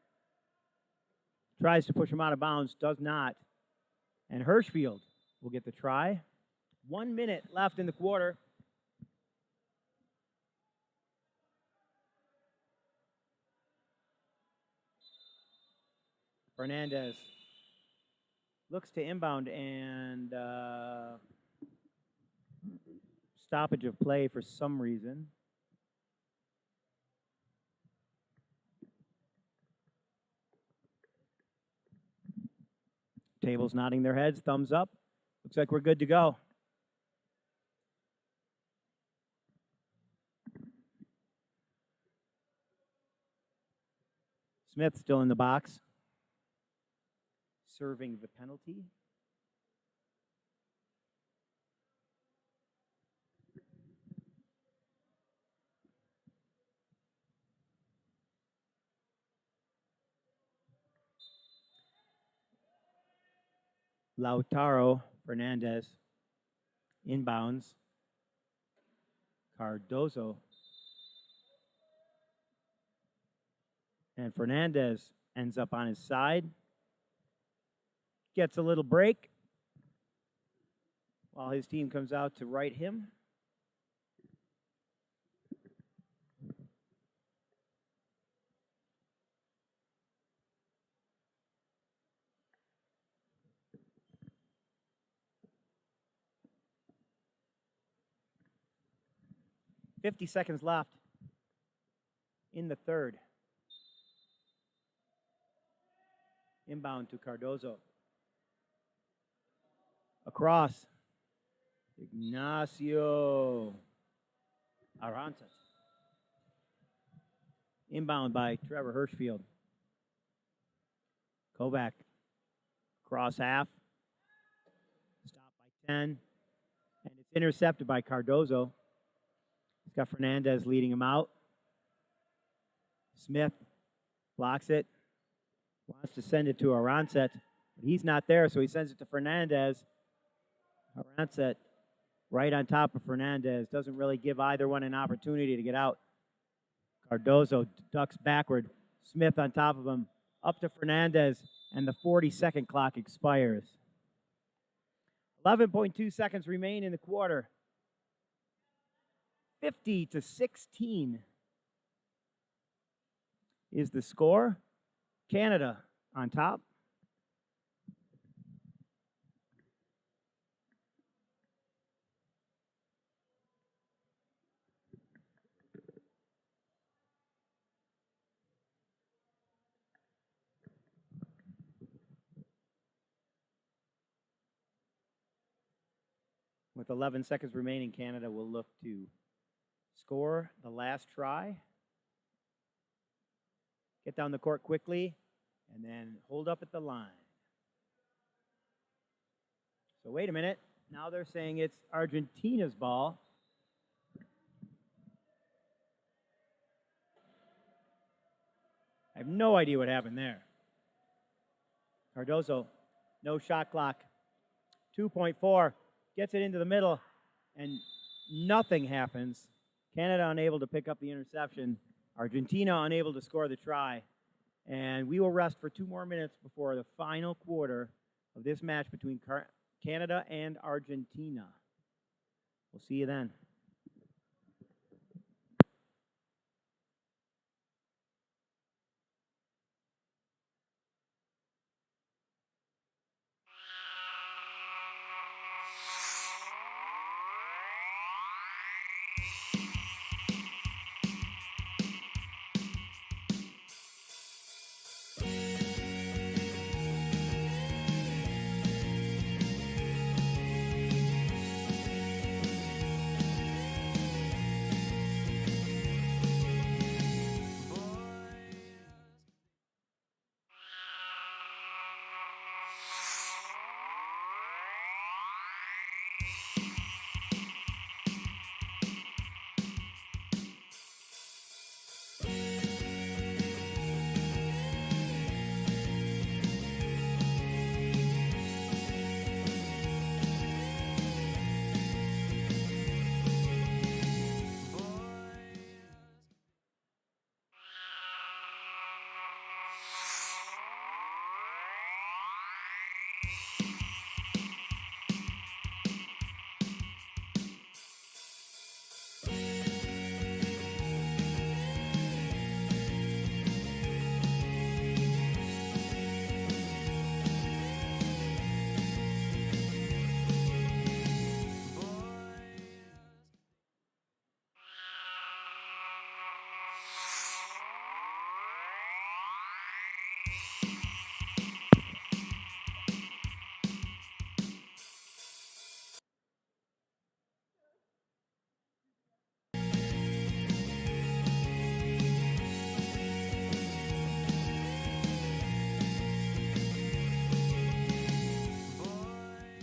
Tries to push him out of bounds. Does not. And Hirschfield will get the try. 1 minute left in the quarter. Fernandez looks to inbound, and stoppage of play for some reason. Tables nodding their heads, thumbs up. Looks like we're good to go. Smith still in the box, serving the penalty. Lautaro Fernandez inbounds. Cardozo. And Fernandez ends up on his side. Gets a little break while his team comes out to right him. .50 seconds left in the third. Inbound to Cardozo. Across. Ignacio Arancet. Inbound by Trevor Hirschfield. Kovac. Cross half. Stop by 10. And it's intercepted by Cardozo. He's got Fernandez leading him out. Smith blocks it. Wants to send it to Arancet, but he's not there, so he sends it to Fernandez. Arancet right on top of Fernandez. Doesn't really give either one an opportunity to get out. Cardozo ducks backward. Smith on top of him. Up to Fernandez, and the 40-second clock expires. 11.2 seconds remain in the quarter. 50-16 is the score. Canada on top. With 11 seconds remaining, Canada will look to score the last try. Get down the court quickly, and then hold up at the line. So wait a minute. Now they're saying it's Argentina's ball. I have no idea what happened there. Cardozo, no shot clock. 2.4, gets it into the middle, and nothing happens. Canada unable to pick up the interception. Argentina unable to score the try. And we will rest for 2 more minutes before the final quarter of this match between Canada and Argentina. We'll see you then.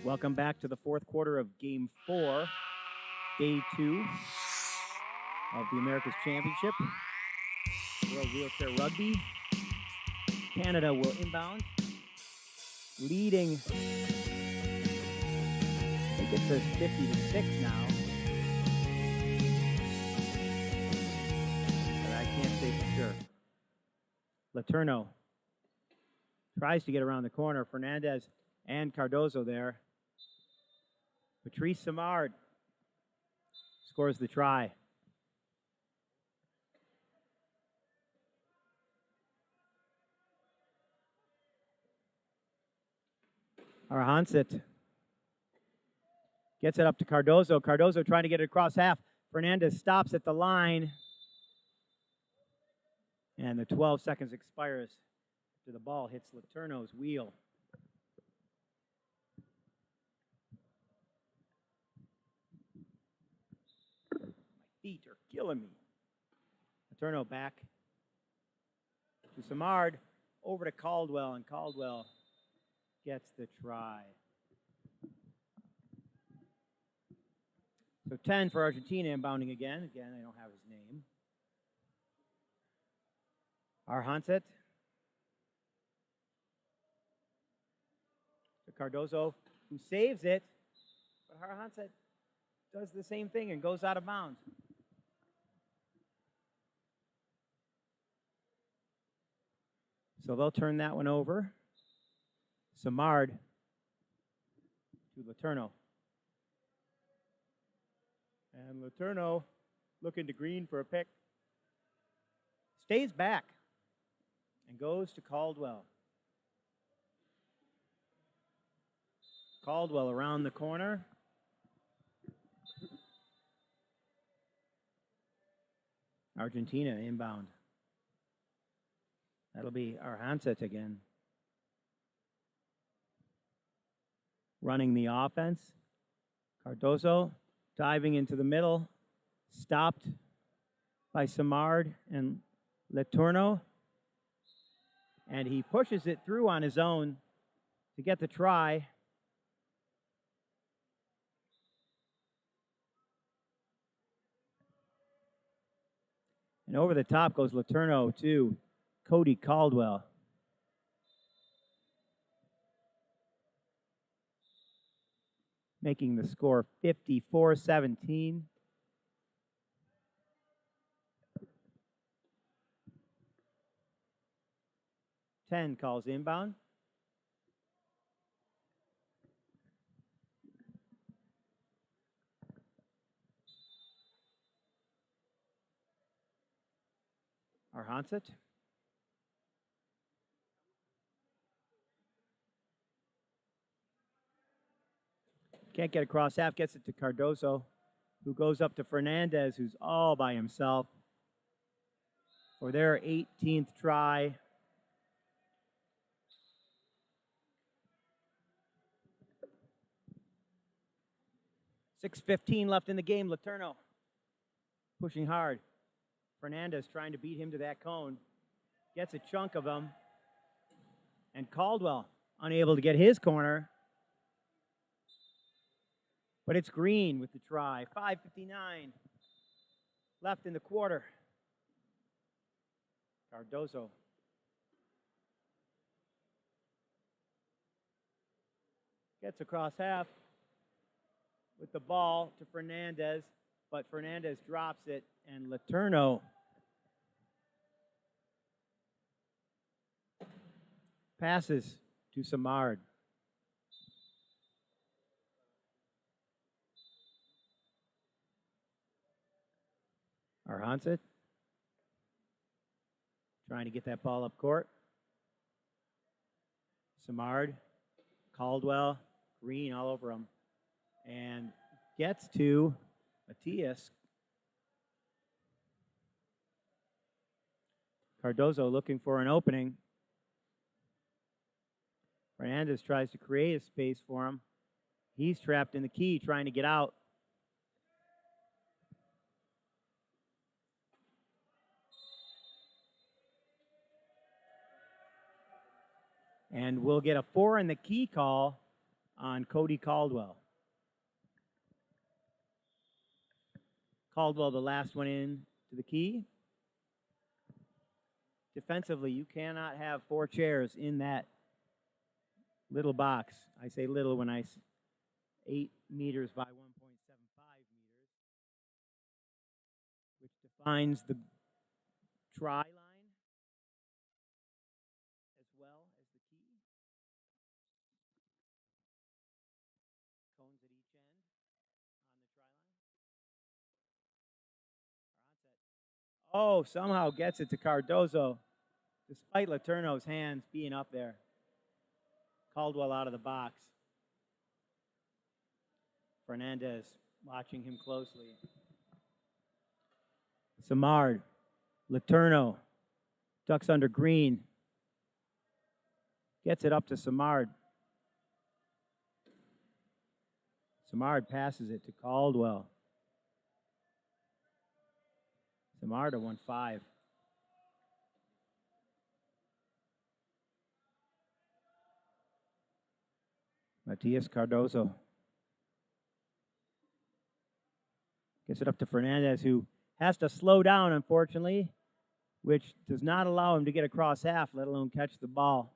Welcome back to the 4th quarter of Game 4, Day 2 of the America's Championship, World Wheelchair Rugby. Canada will inbound, leading, I think it says 50-6 now, but I can't say for sure. Letourneau tries to get around the corner. Fernandez and Cardozo there. Patrice Simard scores the try. Arhanset gets it up to Cardozo. Cardozo trying to get it across half. Fernandez stops at the line. And the 12 seconds expires after the ball hits Letourneau's wheel. Feet are killing me. Letourneau back to Simard, over to Caldwell, and Caldwell gets the try. So 10 for Argentina inbounding again. Again, I don't have his name. Arhanset to Cardozo, who saves it, but Arhanset does the same thing and goes out of bounds. So they'll turn that one over. Simard to Letourneau. And Letourneau looking to Green for a pick. Stays back and goes to Caldwell. Caldwell around the corner. Argentina inbound. That'll be Arhanset again. Running the offense. Cardozo diving into the middle. Stopped by Simard and Letourneau. And he pushes it through on his own to get the try. And over the top goes Letourneau to Cody Caldwell. Making the score 54-17. Ten calls inbound. Arhanset. Can't get across half, gets it to Cardozo, who goes up to Fernandez, who's all by himself for their 18th try. .6:15 left in the game. Letourneau pushing hard. Fernandez trying to beat him to that cone. Gets a chunk of him. And Caldwell unable to get his corner. But it's Green with the try. 5:59 left in the quarter. Cardozo. Gets across half with the ball to Fernandez, but Fernandez drops it, and Letourneau passes to Samard. Arhanset trying to get that ball up court. Samard, Caldwell, Green all over him. And gets to Matias. Cardozo looking for an opening. Fernandez tries to create a space for him. He's trapped in the key trying to get out. And we'll get a 4 in the key call on Cody Caldwell. Caldwell, the last one in to the key. Defensively, you cannot have 4 chairs in that little box. I say little when 8 meters by 1.75 meters, which defines the try line as well as the key. Cones at each end on the try line. Oh, somehow gets it to Cardozo, despite Letourneau's hands being up there. Caldwell out of the box. Fernandez watching him closely. Samard, Letourneau, ducks under Green. Gets it up to Samard. Samard passes it to Caldwell. Samard to 1-5. Matias Cardozo gets it up to Fernandez, who has to slow down, unfortunately, which does not allow him to get across half, let alone catch the ball.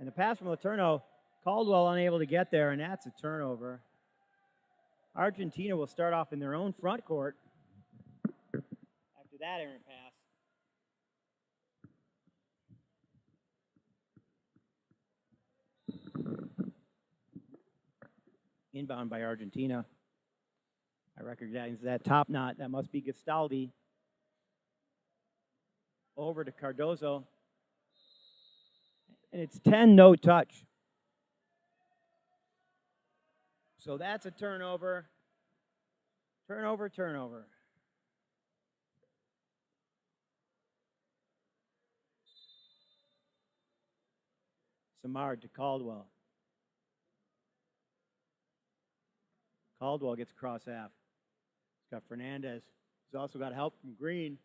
And the pass from Letourneau, Caldwell unable to get there, and that's a turnover. Argentina will start off in their own front court after that errant pass. Inbound by Argentina. I recognize that top knot. That must be Gastaldi. Over to Cardozo. And it's 10, no touch. So that's a turnover. Turnover. Samard to Caldwell. Caldwell gets across half. He's got Fernandez. He's also got help from Green.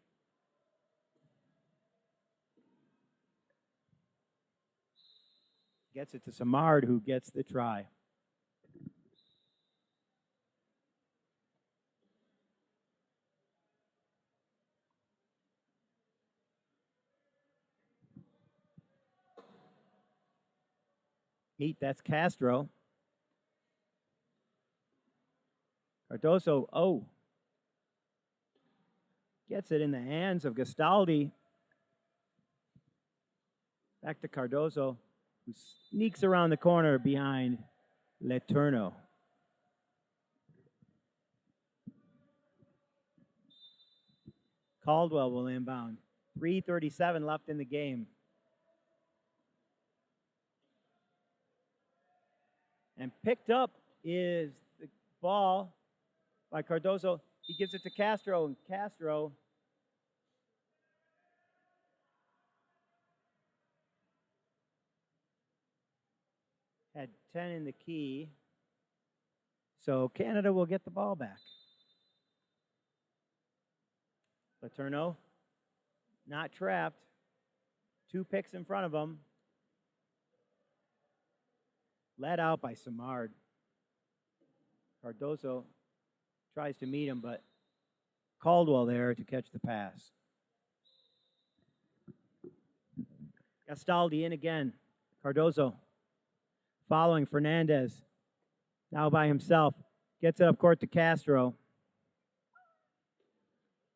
Gets it to Samard, who gets the try. 8, that's Castro. Cardoso, gets it in the hands of Gastaldi. Back to Cardoso, who sneaks around the corner behind Letourneau. Caldwell will inbound. 3:37 left in the game. And picked up is the ball by Cardoso. He gives it to Castro, and Castro had 10 in the key. So Canada will get the ball back. Letourneau, not trapped. 2 picks in front of him. Led out by Simard. Cardoso tries to meet him, but Caldwell there to catch the pass. Gastaldi in again. Cardoso following Fernandez. Now by himself. Gets it up court to Castro.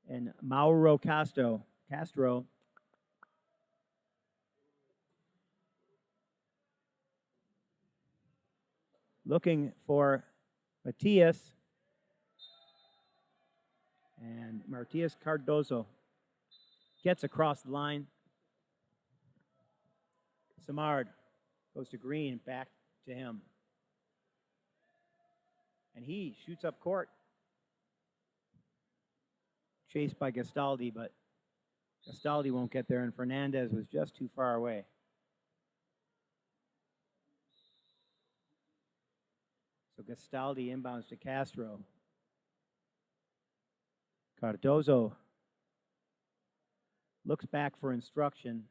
And Mauro Castro looking for Matias. And Matias Cardoso gets across the line. Simard goes to Green, back to him. And he shoots up court. Chased by Gastaldi, but Gastaldi won't get there, and Fernandez was just too far away. So Gastaldi inbounds to Castro. Cardoso looks back for instruction.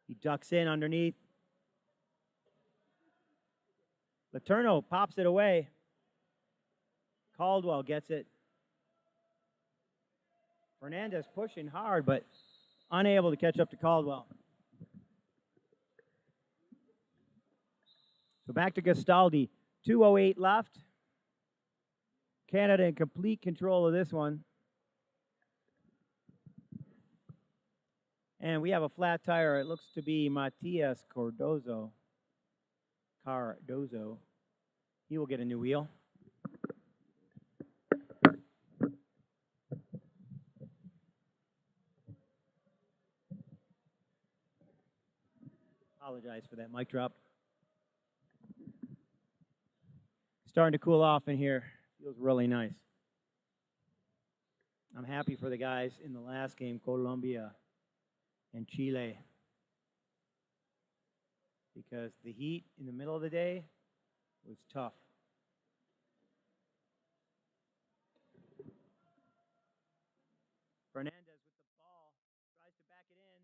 He ducks in underneath. Letourneau pops it away. Caldwell gets it. Fernandez pushing hard, but unable to catch up to Caldwell. So back to Gastaldi. 2:08 left. Canada in complete control of this one. And we have a flat tire. It looks to be Matias Cardoso. He will get a new wheel. Apologize for that mic drop. Starting to cool off in here. Feels really nice. I'm happy for the guys in the last game, Colombia and Chile, because the heat in the middle of the day was tough. Fernandez with the ball, tries to back it in,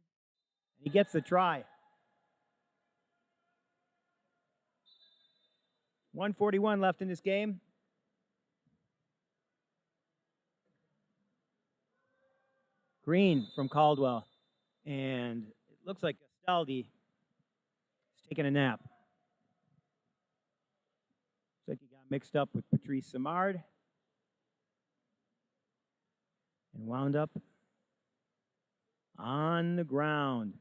and he gets the try. 1:41 left in this game. Green from Caldwell. And it looks like Gastaldi is taking a nap. Looks like he got mixed up with Patrice Simard. And wound up on the ground.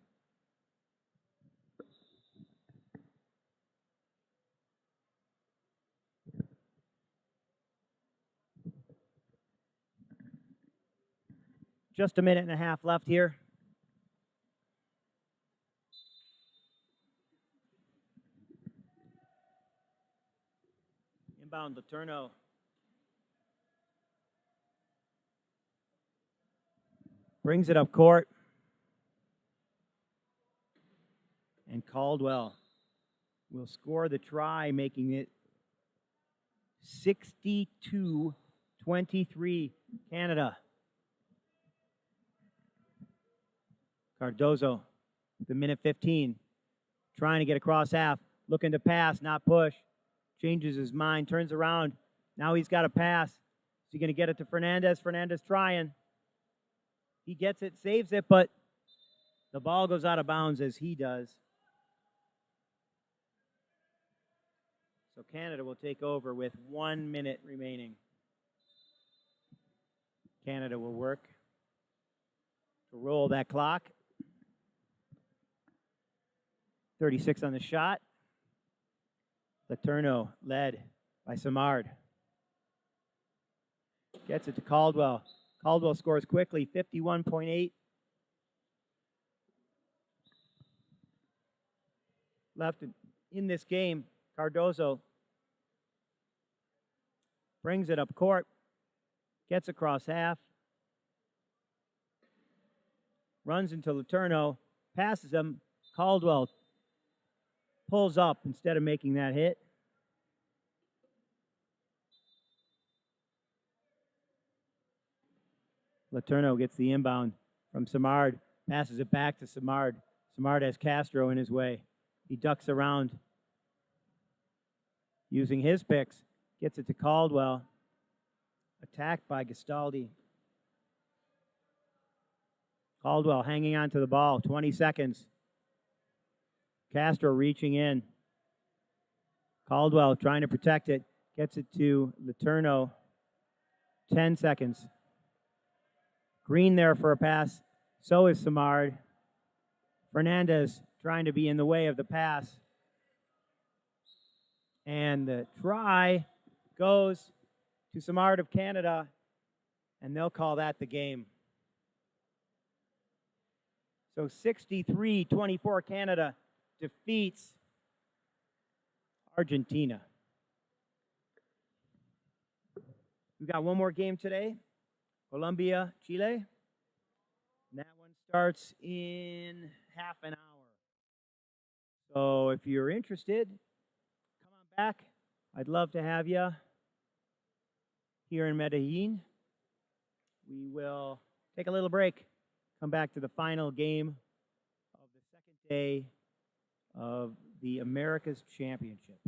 Just a minute and a half left here. Inbound Letourneau. Brings it up court. And Caldwell will score the try, making it 62-23 Canada. Cardoso, the minute 15, trying to get across half, looking to pass, not push. Changes his mind, turns around. Now he's got a pass. Is he going to get it to Fernandez? Fernandez trying. He gets it, saves it, but The ball goes out of bounds as he does. So Canada will take over with 1 minute remaining. Canada will work to roll that clock. 36 on the shot. Letourneau led by Simard. Gets it to Caldwell. Caldwell scores quickly, 51.8. Left in this game, Cardozo brings it up court, gets across half, runs into Letourneau, passes him. Caldwell pulls up instead of making that hit. Letourneau gets the inbound from Simard, passes it back to Simard. Simard has Castro in his way. He ducks around using his picks, gets it to Caldwell. Attacked by Gastaldi. Caldwell hanging on to the ball, 20 seconds. Castro reaching in. Caldwell trying to protect it, gets it to Letourneau, 10 seconds. Green there for a pass, so is Simard. Fernandez trying to be in the way of the pass. And the try goes to Simard of Canada, and they'll call that the game. So 63-24 Canada defeats Argentina. We've got one more game today. Colombia, Chile. And that one starts in half an hour. So if you're interested, come on back. I'd love to have you here in Medellin. We will take a little break, come back to the final game of the second day of the America's Championship.